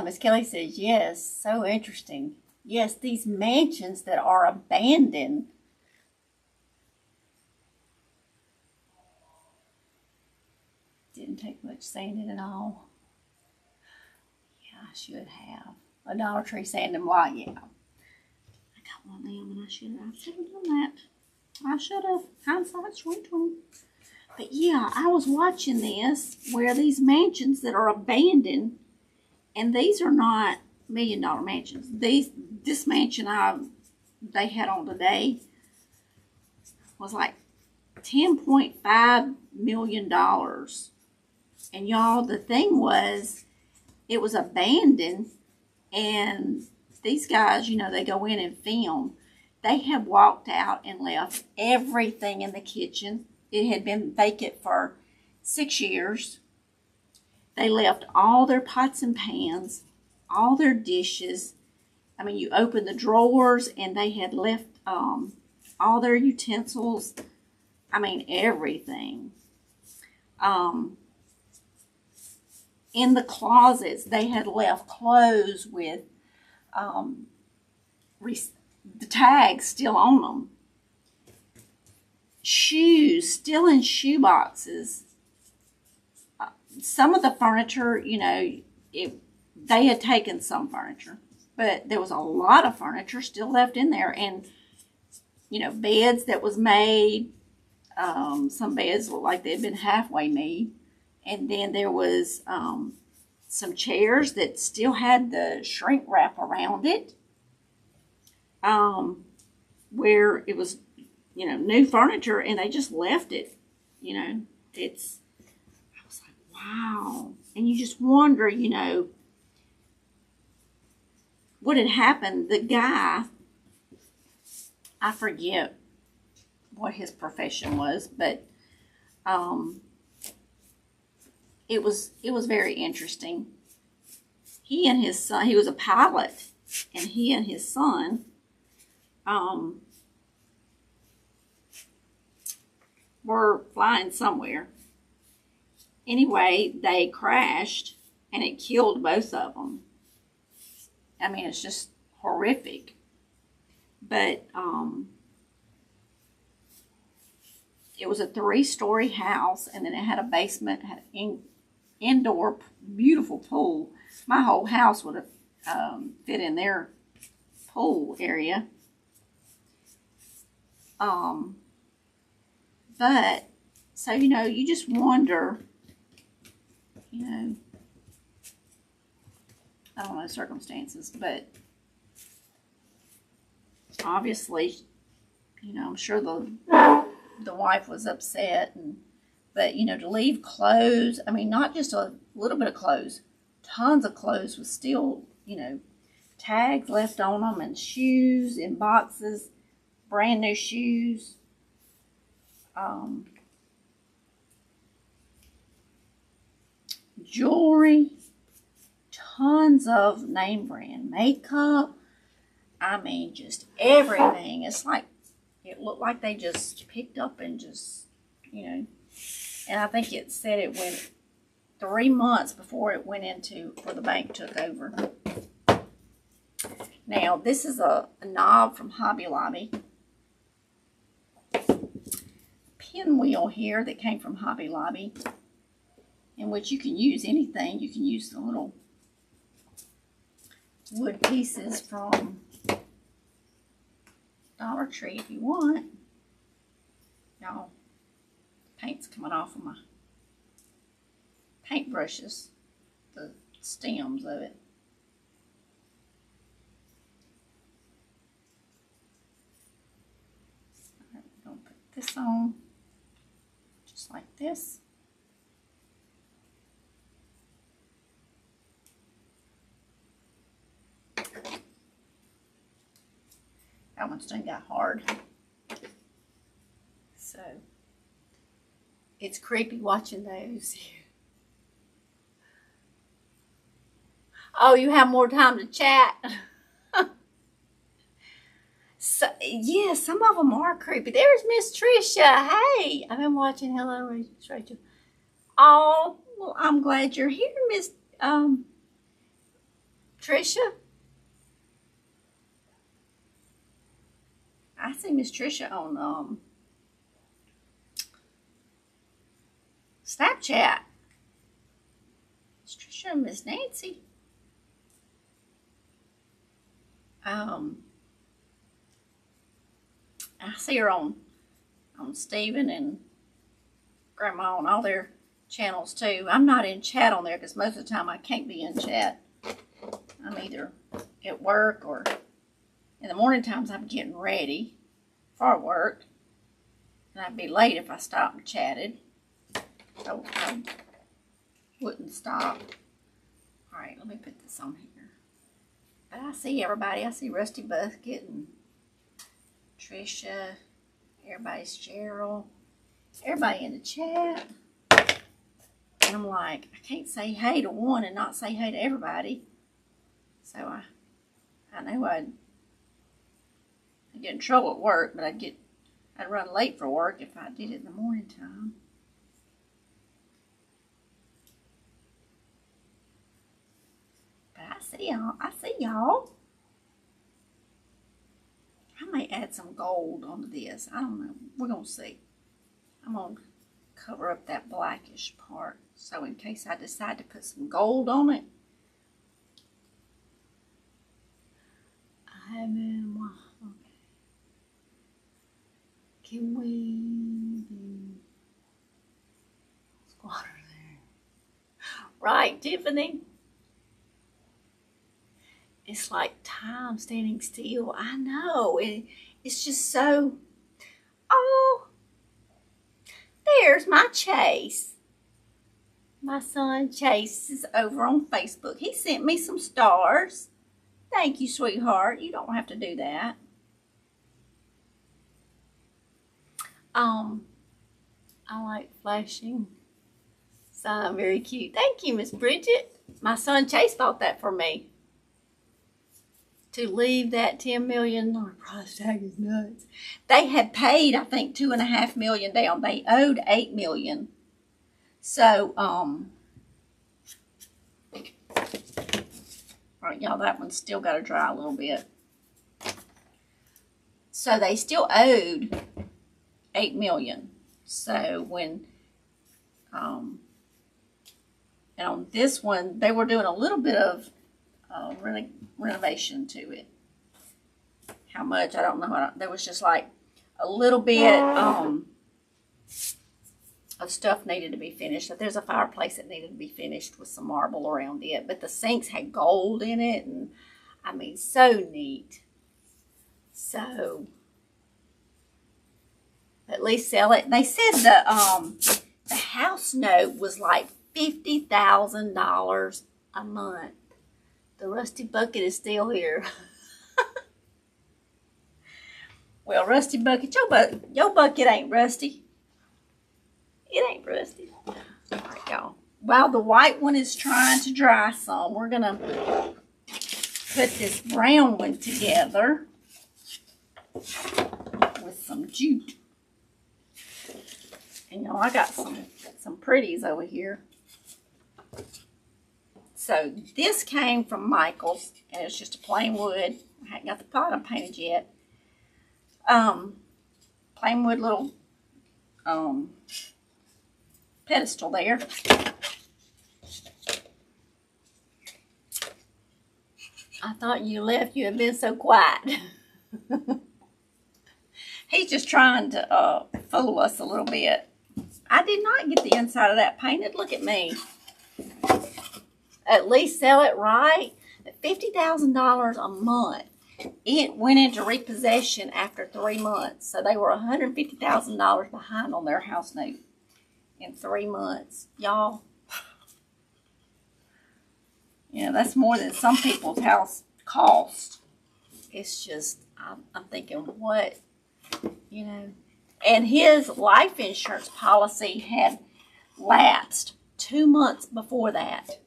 Miss Kelly says yes, so interesting. Yes, these mansions that are abandoned. Didn't take much sanding at all. Yeah, I should have a Dollar Tree sanding block. Yeah. One of them, and I should have done that. I should have. Hindsight's 2020. But yeah, I was watching this where these mansions that are abandoned, and these are not $1 million mansions. This mansion they had on today was like $10.5 million. And y'all, the thing was, it was abandoned, and these guys, you know, they go in and film. They have walked out and left everything in the kitchen. It had been vacant for 6 years. They left all their pots and pans, all their dishes. I mean, you open the drawers and they had left all their utensils. I mean, everything. In the closets, they had left clothes with the tags still on them. Shoes still in shoe boxes. Some of the furniture, you know, they had taken some furniture, but there was a lot of furniture still left in there. And, you know, beds that was made. Some beds looked like they had been halfway made. And then there was some chairs that still had the shrink wrap around it. Where it was, you know, new furniture, and they just left it. You know, I was like, wow. And you just wonder, you know, what had happened. The guy, I forget what his profession was, but it was very interesting. He and his son, he was a pilot, and he and his son were flying somewhere. Anyway, they crashed, and it killed both of them. I mean, it's just horrific. But it was a 3-story house, and then it had a basement, had an indoor beautiful pool. My whole house would have fit in their pool area. But, so, you know, you just wonder, you know, I don't know the circumstances, but obviously, you know, I'm sure the wife was upset, but, you know, to leave clothes, I mean, not just a little bit of clothes, tons of clothes was still, you know, tags left on them, and shoes in boxes, brand new shoes. Jewelry, tons of name brand makeup. I mean, just everything. It's like, it looked like they just picked up and just, you know, and I think it said it went 3 months before it went before the bank took over. Now, this is a knob from Hobby Lobby. Pinwheel here that came from Hobby Lobby, in which you can use anything. You can use the little wood pieces from Dollar Tree if you want. Y'all, paint's coming off of my paint brushes, the stems of it. Alright, we're going to put this on just like this. That one's done got hard. So, it's creepy watching those. Oh, you have more time to chat. So, yeah, some of them are creepy. There's Miss Tricia. Hey, I've been watching. Hello, Rachel. Oh, well, I'm glad you're here, Miss Tricia. I see Miss Tricia on Snapchat. Miss Tricia and Miss Nancy. I see her on Stephen and Grandma on all their channels too. I'm not in chat on there because most of the time I can't be in chat. I'm either at work or in the morning times I'm getting ready for work. And I'd be late if I stopped and chatted. So I wouldn't stop. Alright, let me put this on here. But I see everybody. I see Rusty Bucket and Tricia. Everybody's Cheryl. Everybody in the chat. And I'm like, I can't say hey to one and not say hey to everybody. So I know I'd get in trouble at work, but I'd run late for work if I did it in the morning time. But I see y'all. I see y'all. I may add some gold onto this. I don't know. We're going to see. I'm going to cover up that blackish part. So in case I decide to put some gold on it. I haven't. Okay. Can we do squatter there? Right, Tiffany? It's like time standing still. I know. It's just so... Oh, there's my Chase. My son Chase is over on Facebook. He sent me some stars. Thank you, sweetheart. You don't have to do that. I like flashing. Son, very cute. Thank you, Miss Bridget. My son Chase bought that for me. To leave that $10 million price tag is nuts. They had paid, I think, $2.5 million down. They owed $8 million. So, right, y'all, that one's still got to dry a little bit. So they still owed $8 million. So when, and on this one, they were doing a little bit of renovation to it. How much? I don't know. There was just like a little bit of stuff needed to be finished. So there's a fireplace that needed to be finished with some marble around it. But the sinks had gold in it. And I mean, so neat. So at least sell it. They said the house note was like $50,000 a month. The Rusty Bucket is still here. Well, Rusty Bucket, your bucket ain't rusty. It ain't rusty. All right, y'all. While the white one is trying to dry some, we're going to put this brown one together with some jute. And y'all, I got some pretties over here. So this came from Michael's, and it's just a plain wood. I haven't got the bottom painted yet. Plain wood little pedestal there. I thought you left. You have been so quiet. He's just trying to fool us a little bit. I did not get the inside of that painted. Look at me. At least sell it right. At $50,000 a month. It went into repossession after 3 months. So they were $150,000 behind on their house note in 3 months. Y'all, you know, that's more than some people's house cost. It's just, I'm thinking, what, you know. And his life insurance policy had lapsed 2 months before that.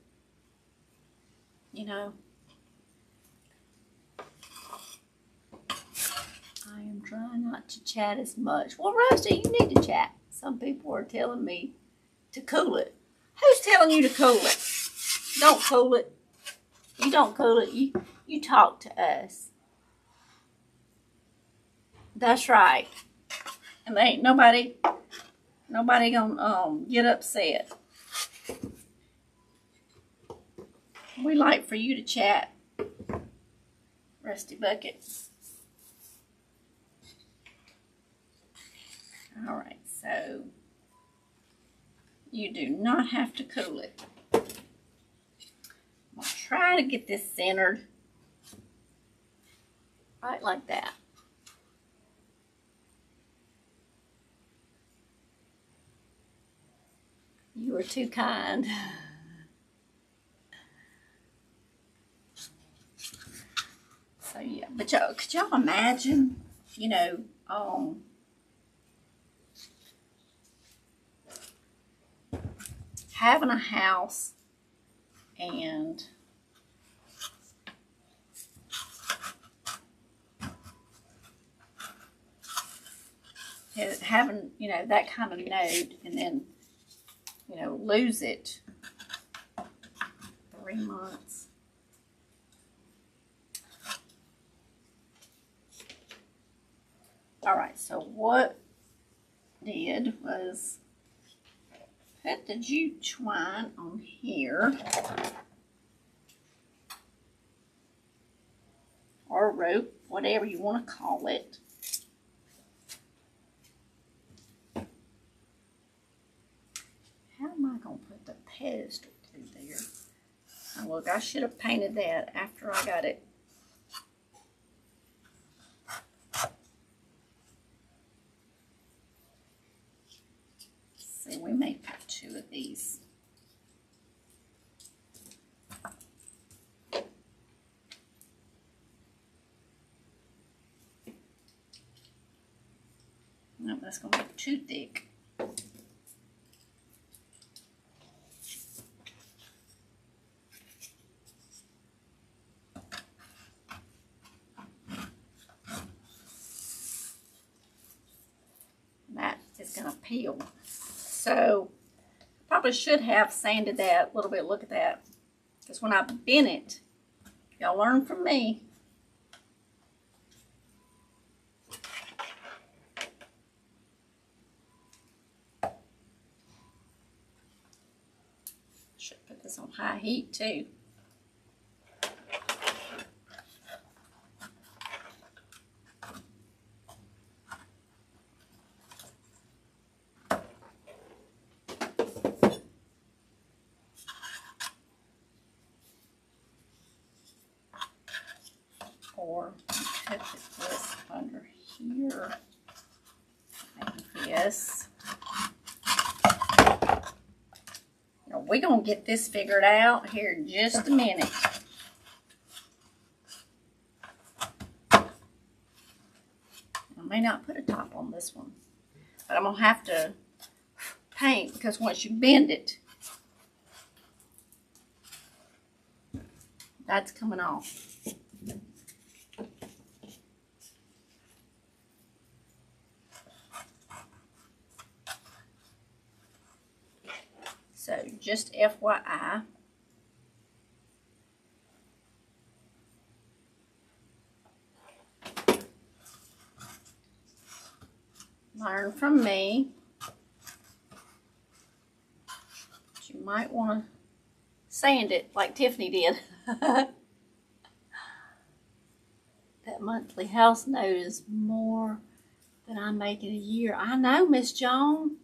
You know. I am trying not to chat as much. Well, Rusty, you need to chat. Some people are telling me to cool it. Who's telling you to cool it? Don't cool it. You don't cool it. You talk to us. That's right. And there ain't nobody gonna get upset. We like for you to chat, Rusty Bucket. All right, so you do not have to cool it. I'm gonna try to get this centered right like that. You are too kind. So yeah, but y'all, could y'all imagine, you know, having a house and having, you know, that kind of note and then, you know, lose it 3 months. All right, so what did was put the jute twine on here, or rope, whatever you want to call it. How am I going to put the pedestal through there? Oh, look, I should have painted that after I got it. See, we may put 2 of these. No, that's going to be too thick. That is going to peel. So, probably should have sanded that a little bit. Look at that. Because when I bent it, y'all learn from me. Should put this on high heat too. Or put this under here, like this. Now we're gonna get this figured out here in just a minute. I may not put a top on this one, but I'm gonna have to paint because once you bend it, that's coming off. So just FYI. Learn from me. But you might want to sand it like Tiffany did. that monthly house note is more than I make in a year. I know, Miss Joan.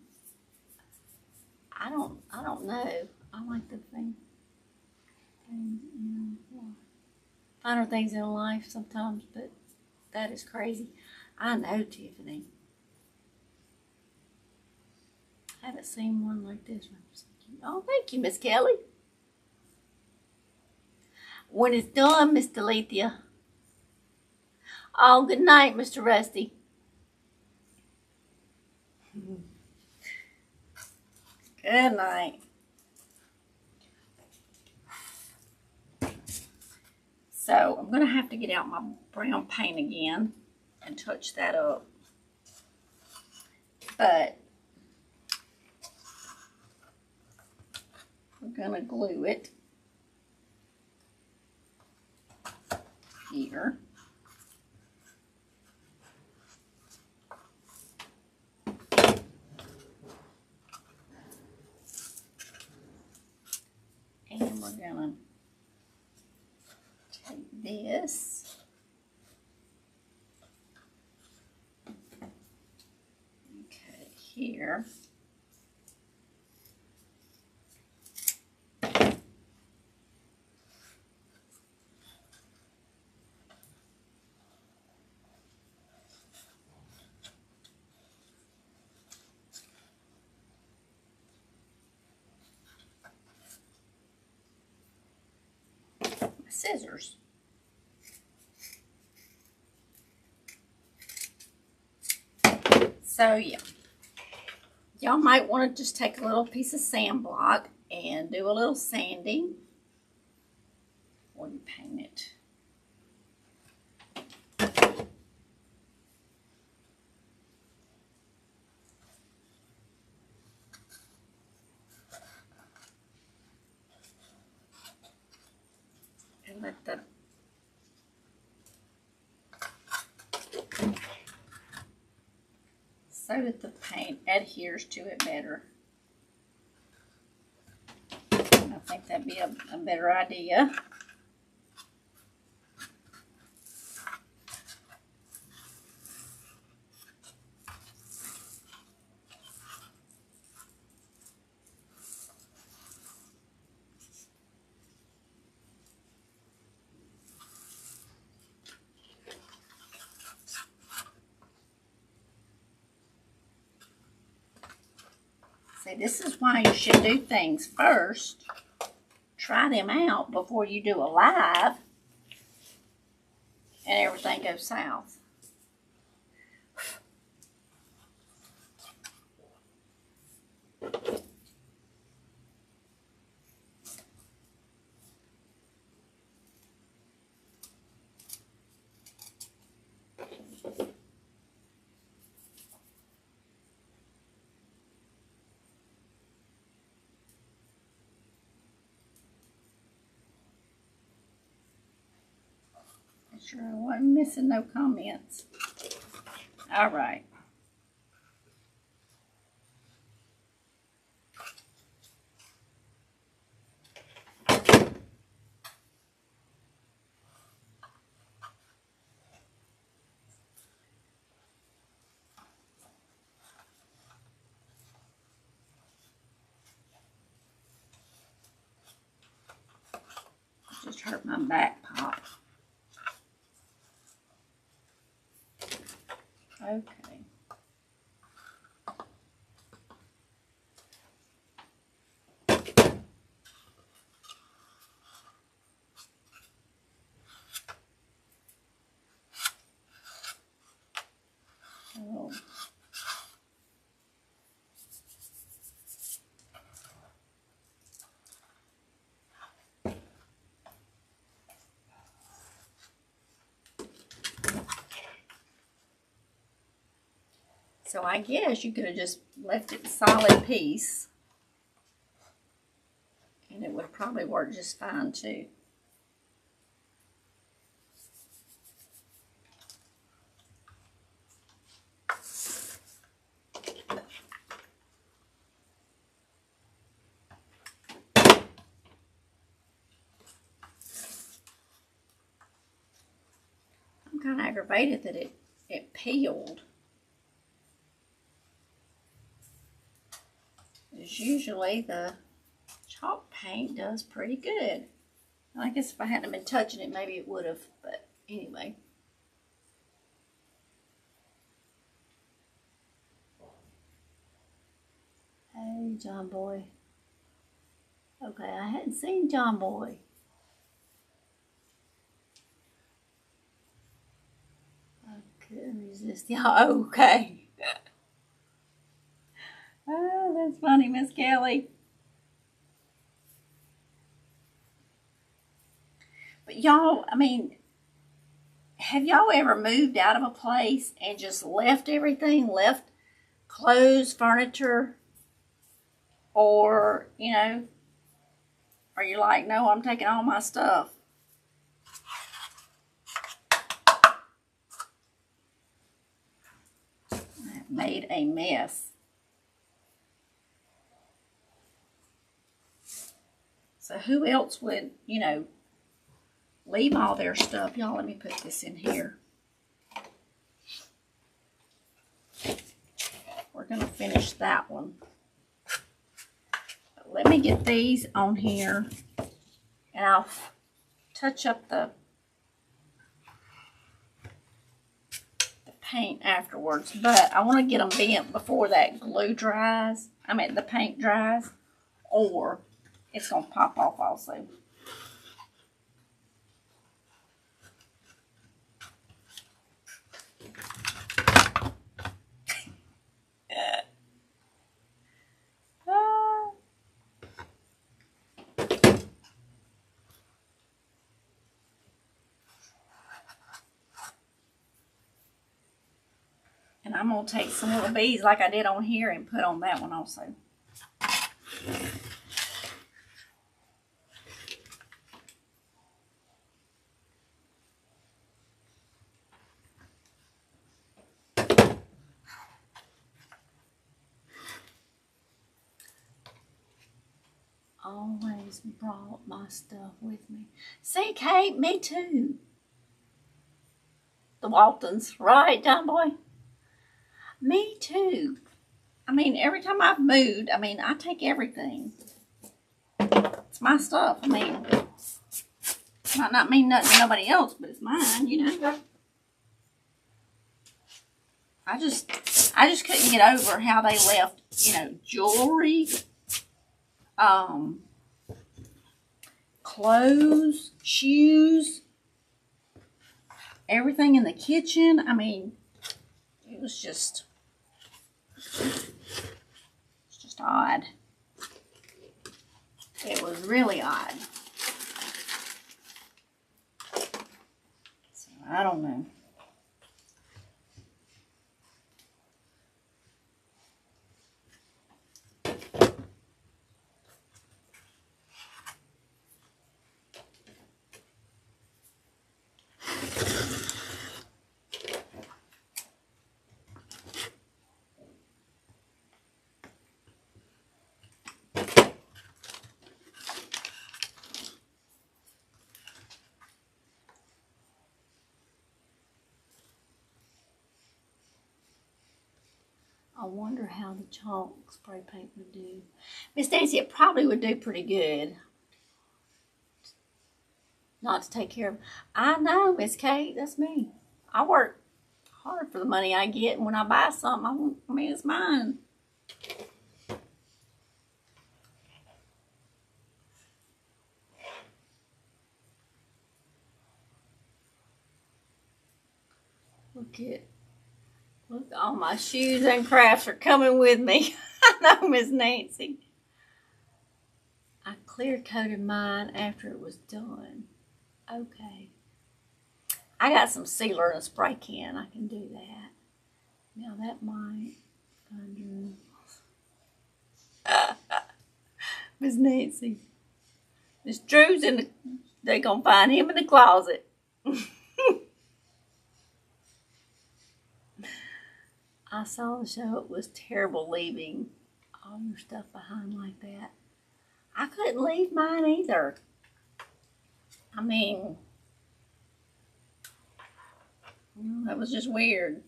I don't know. I like the thing. Finer things in life sometimes, but that is crazy. I know, Tiffany. I haven't seen one like this one. Oh, thank you, Miss Kelly. When it's done, Miss Delethea. Oh, good night, Mr. Rusty. Good night. So I'm going to have to get out my brown paint again and touch that up. But we're going to glue it here. And we're going to take this. Okay, here. Scissors. So yeah, y'all might want to just take a little piece of sand block and do a little sanding before you paint it. And let the so that the paint adheres to it better. I think that'd be a better idea. See, this is why you should do things first. Try them out before you do a live and everything goes south. Sure I wasn't missing no comments. All right. Just hurt my back pop. Okay. Oh. So I guess you could have just left it a solid piece and it would probably work just fine too. kind of aggravated that it peeled. Because usually the chalk paint does pretty good. I guess if I hadn't been touching it, maybe it would have, but anyway. Hey, John Boy. Okay, I hadn't seen John Boy. I couldn't resist y'all. Okay. Oh, that's funny, Miss Kelly. But y'all, I mean, have y'all ever moved out of a place and just left everything, left clothes, furniture, or, you know, are you like, no, I'm taking all my stuff? I've made a mess. So who else would, you know, leave all their stuff? Y'all, let me put this in here. We're going to finish that one. But let me get these on here, and I'll touch up the paint afterwards. But I want to get them bent before that glue dries. I mean, the paint dries, or it's going to pop off also. And I'm going to take some little beads like I did on here and put on that one also. Always brought my stuff with me. See, Kate, me too. The Waltons, right, John Boy? Me too. I mean, every time I've moved, I mean, I take everything. It's my stuff. I mean, it might not mean nothing to nobody else, but it's mine, you know. I just couldn't get over how they left, you know, jewelry, clothes, shoes, everything in the kitchen. I mean, it was just odd. It was really odd. So I don't know. I wonder how the chalk spray paint would do. Miss Nancy, it probably would do pretty good. Not to take care of. I know, Miss Kate, that's me. I work hard for the money I get, and when I buy something, I mean, it's mine. Look, all my shoes and crafts are coming with me. I know, Miss Nancy. I clear coated mine after it was done. Okay. I got some sealer in a spray can. I can do that. Now that might undo. Miss Nancy. Miss Drew's in the, they gonna find him in the closet. I saw the show. It was terrible leaving all your stuff behind like that. I couldn't leave mine either. I mean, That was just weird.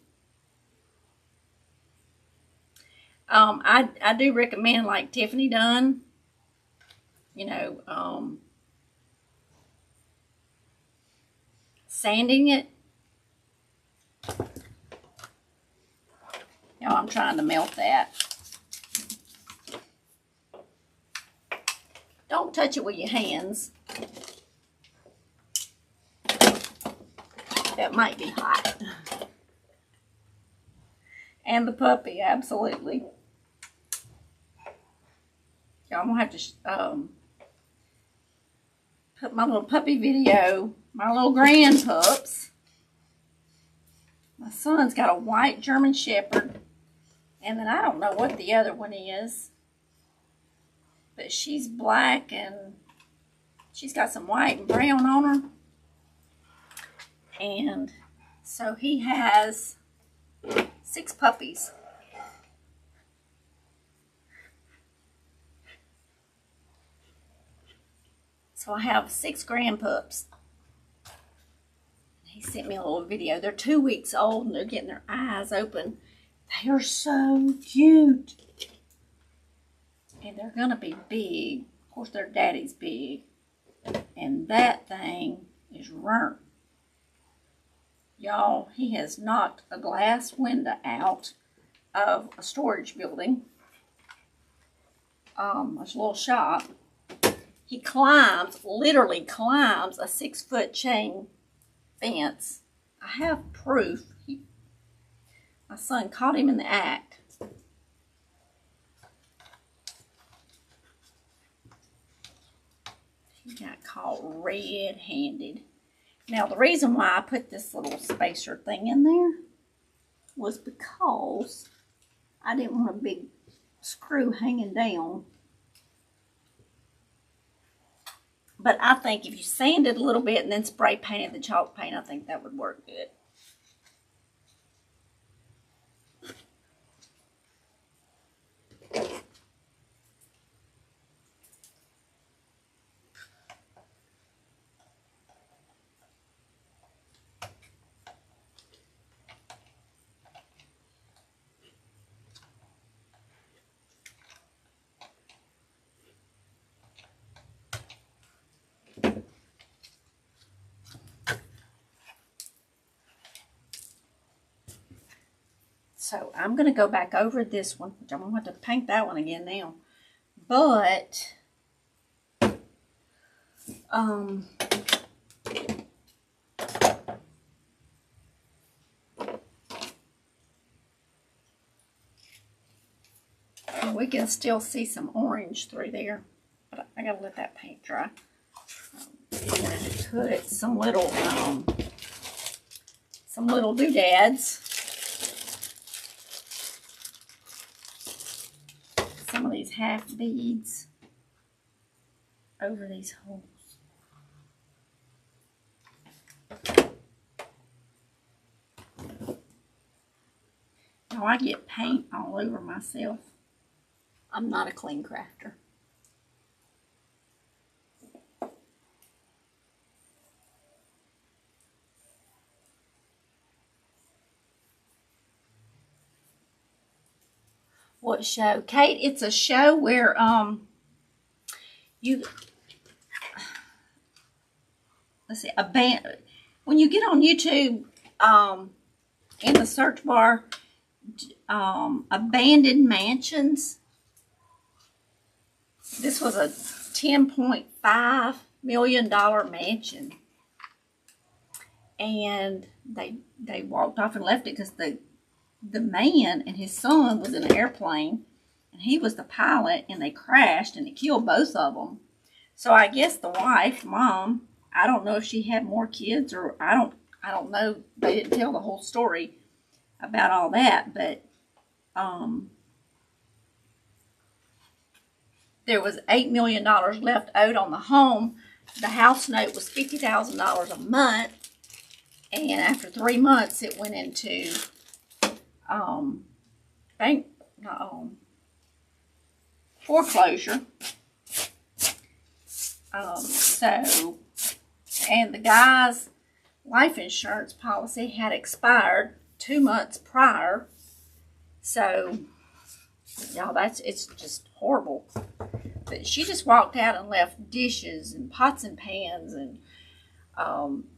I do recommend like Tiffany Dunn, you know, sanding it. You know, I'm trying to melt that. Don't touch it with your hands. That might be hot. And the puppy, absolutely. I'm gonna have to put my little puppy video, my little grand pups. My son's got a white German Shepherd, and then I don't know what the other one is, but she's black and she's got some white and brown on her. And so he has 6 puppies. So I have 6 grandpups. He sent me a little video. They're 2 weeks old and they're getting their eyes open. They are so cute. And they're going to be big. Of course, their daddy's big. And that thing is burnt. Y'all, he has knocked a glass window out of a storage building. It's a little shop. He literally climbs a 6-foot chain fence. I have proof. My son caught him in the act. He got caught red-handed. Now, the reason why I put this little spacer thing in there was because I didn't want a big screw hanging down. But I think if you sand it a little bit and then spray painted the chalk paint, I think that would work good. So I'm going to go back over this one, which I'm going to have to paint that one again now. But, we can still see some orange through there. But I got to let that paint dry. Put some little doodads. Some of these half beads over these holes. Now I get paint all over myself. I'm not a clean crafter. What show? Kate, it's a show where let's see, when you get on YouTube, in the search bar, abandoned mansions. This was a $10.5 million mansion. And they walked off and left it because the man and his son was in an airplane, and he was the pilot, and they crashed, and it killed both of them. So I guess the wife, mom, I don't know if she had more kids, or I don't know. They didn't tell the whole story about all that, but there was $8 million left owed on the home. The house note was $50,000 a month, and after 3 months, it went into foreclosure. And the guys life insurance policy had expired 2 months prior. So, y'all, it's just horrible. But she just walked out and left dishes and pots and pans and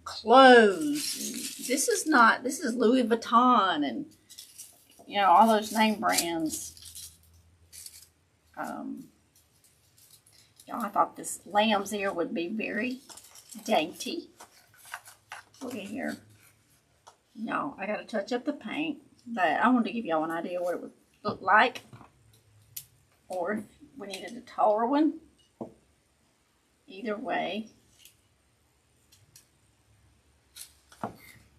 clothes. And this is Louis Vuitton and, you know, all those name brands. Y'all, I thought this lamb's ear would be very dainty. Look at here. No, I got to touch up the paint, but I wanted to give y'all an idea what it would look like, or if we needed a taller one. Either way.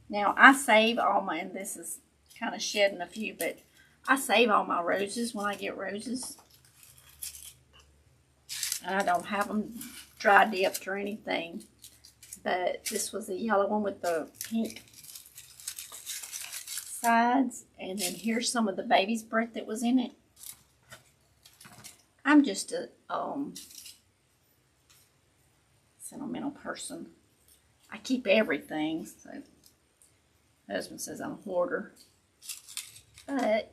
Now, I save all my, and this is kind of shedding a few, but I save all my roses when I get roses. And I don't have them dry dipped or anything. But this was the yellow one with the pink sides. And then here's some of the baby's breath that was in it. I'm just a sentimental person. I keep everything. So my husband says I'm a hoarder. But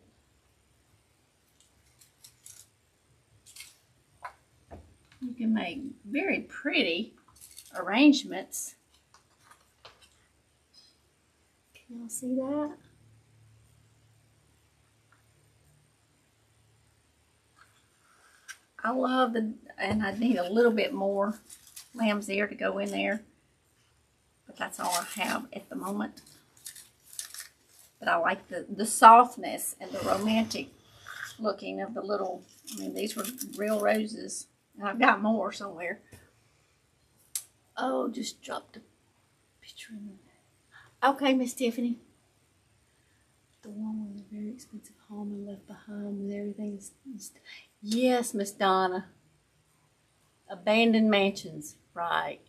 you can make very pretty arrangements. Can y'all see that? I love and I need a little bit more lamb's ear to go in there, but that's all I have at the moment. But I like the softness and the romantic looking of the little, I mean, these were real roses. And I've got more somewhere. Oh, just dropped a picture in there. Okay, Miss Tiffany. The one with a very expensive home and left behind with everything is yes, Miss Donna. Abandoned mansions, right.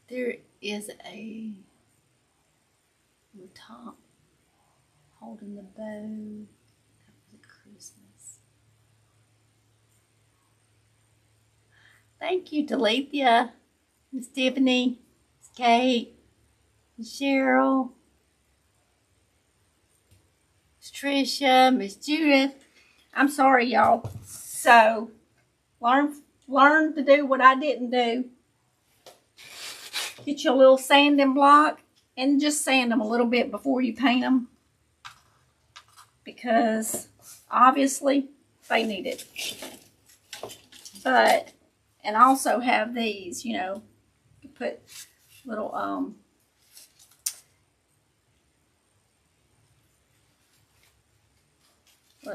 There is a top holding the bow. That was a Christmas. Thank you, Delethea, Miss Tiffany, Miss Kate, Miss Cheryl, Miss Tricia, Miss Judith. I'm sorry, y'all. So, learn to do what I didn't do. Get your little sanding block and just sand them a little bit before you paint them, because obviously they need it. But, and also have these, you know, put little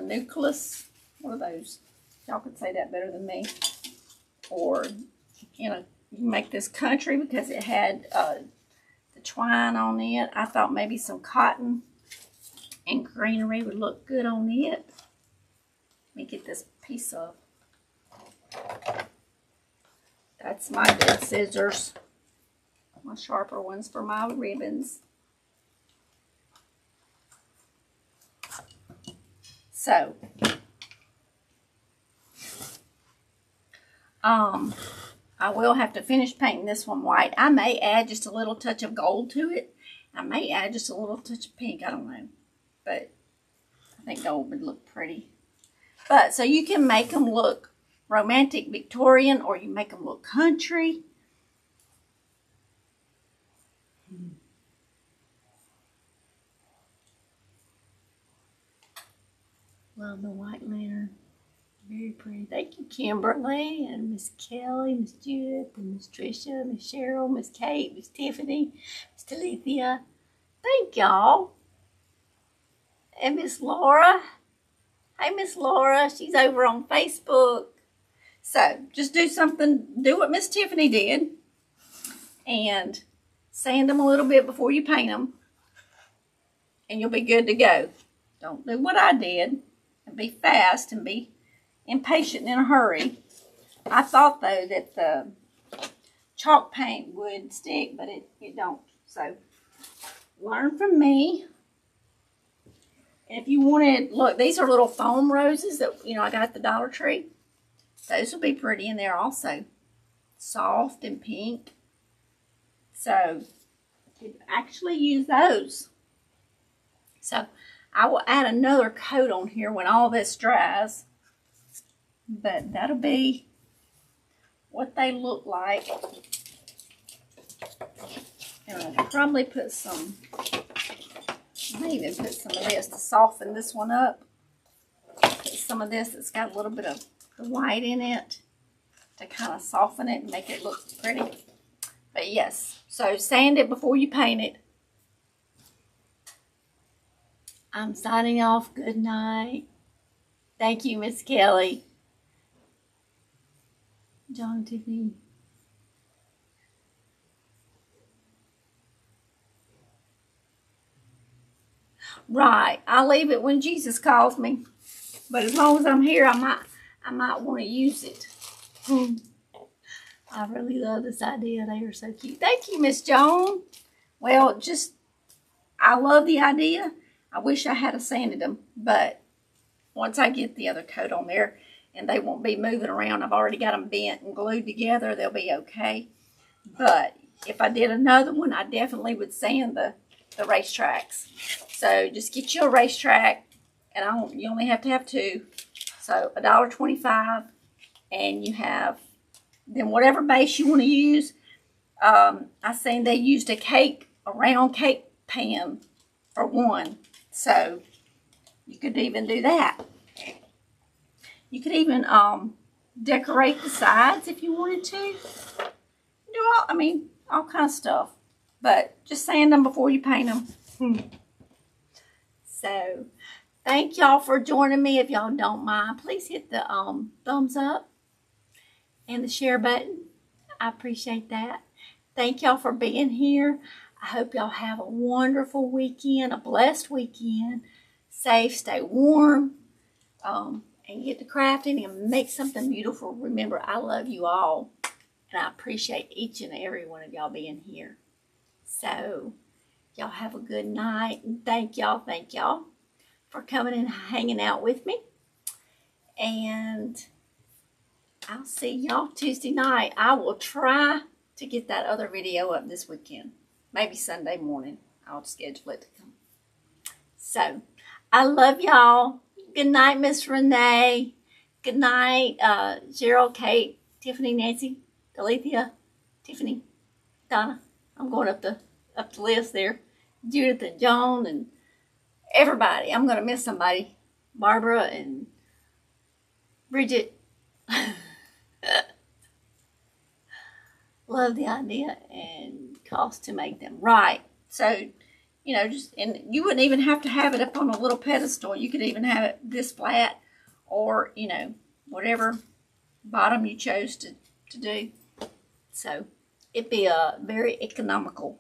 nucleus. What are those? Y'all could say that better than me. Or, you know, you can make this country because it had the twine on it. I thought maybe some cotton and greenery would look good on it. Let me get this piece of. That's my good scissors. My sharper ones for my ribbons. So, I will have to finish painting this one white. I may add just a little touch of gold to it. I may add just a little touch of pink. I don't know. But I think gold would look pretty. But so you can make them look romantic Victorian, or you make them look country. Love the white lantern. Very pretty. Thank you, Kimberly, and Miss Kelly, Miss Judith, and Miss Tricia, Miss Cheryl, Miss Kate, Miss Tiffany, Miss Delethea. Thank y'all. And Miss Laura. Hey, Miss Laura. She's over on Facebook. So, just do what Miss Tiffany did. And sand them a little bit before you paint them. And you'll be good to go. Don't do what I did. And be fast and be impatient in a hurry. I thought, though, that the chalk paint would stick, but it don't. So, learn from me. And if you wanted, look, these are little foam roses that, you know, I got at the Dollar Tree. Those will be pretty in there also. Soft and pink. So, you could actually use those. So, I will add another coat on here when all this dries. But that'll be what they look like. And I'll probably put some, I may even put some of this to soften this one up. Put some of this that's got a little bit of white in it to kind of soften it and make it look pretty. But yes, so sand it before you paint it. I'm signing off. Good night. Thank you, Miss Kelly. John and Tiffany. Right. I'll leave it when Jesus calls me. But as long as I'm here, I might want to use it. I really love this idea. They are so cute. Thank you, Miss Joan. Well, I love the idea. I wish I had sanded them, but once I get the other coat on there and they won't be moving around, I've already got them bent and glued together, they'll be okay. But if I did another one, I definitely would sand the racetracks. So just get you a racetrack, and you only have to have two. So $1.25, and you have then whatever base you want to use. I seen they used a round cake pan for one. So you could even do that. You could even decorate the sides if you wanted to. Do all kind of stuff. But just sand them before you paint them. So thank y'all for joining me. If y'all don't mind, please hit the thumbs up and the share button. I appreciate that. Thank y'all for being here. I hope y'all have a wonderful weekend, a blessed weekend. Safe, stay warm, and get to crafting and make something beautiful. Remember, I love you all, and I appreciate each and every one of y'all being here. So, y'all have a good night, and thank y'all for coming and hanging out with me. And I'll see y'all Tuesday night. I will try to get that other video up this weekend. Maybe Sunday morning. I'll schedule it to come. So, I love y'all. Good night, Miss Renee. Good night, Cheryl, Kate, Tiffany, Nancy, Alethea, Tiffany, Donna. I'm going up the list there. Judith and Joan and everybody. I'm going to miss somebody. Barbara and Bridget. Love the idea and cost to make them. Right. So, and you wouldn't even have to have it up on a little pedestal. You could even have it this flat or, whatever bottom you chose to do. So, it'd be a very economical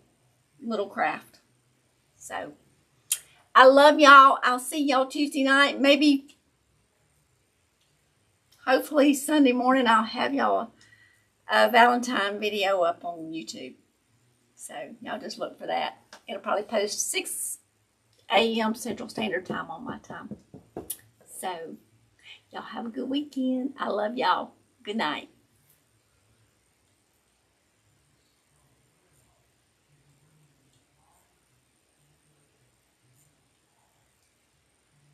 little craft. So, I love y'all. I'll see y'all Tuesday night. Maybe, hopefully Sunday morning, I'll have y'all a Valentine video up on YouTube. So, y'all just look for that. It'll probably post 6 a.m. Central Standard Time on my time. So, y'all have a good weekend. I love y'all. Good night.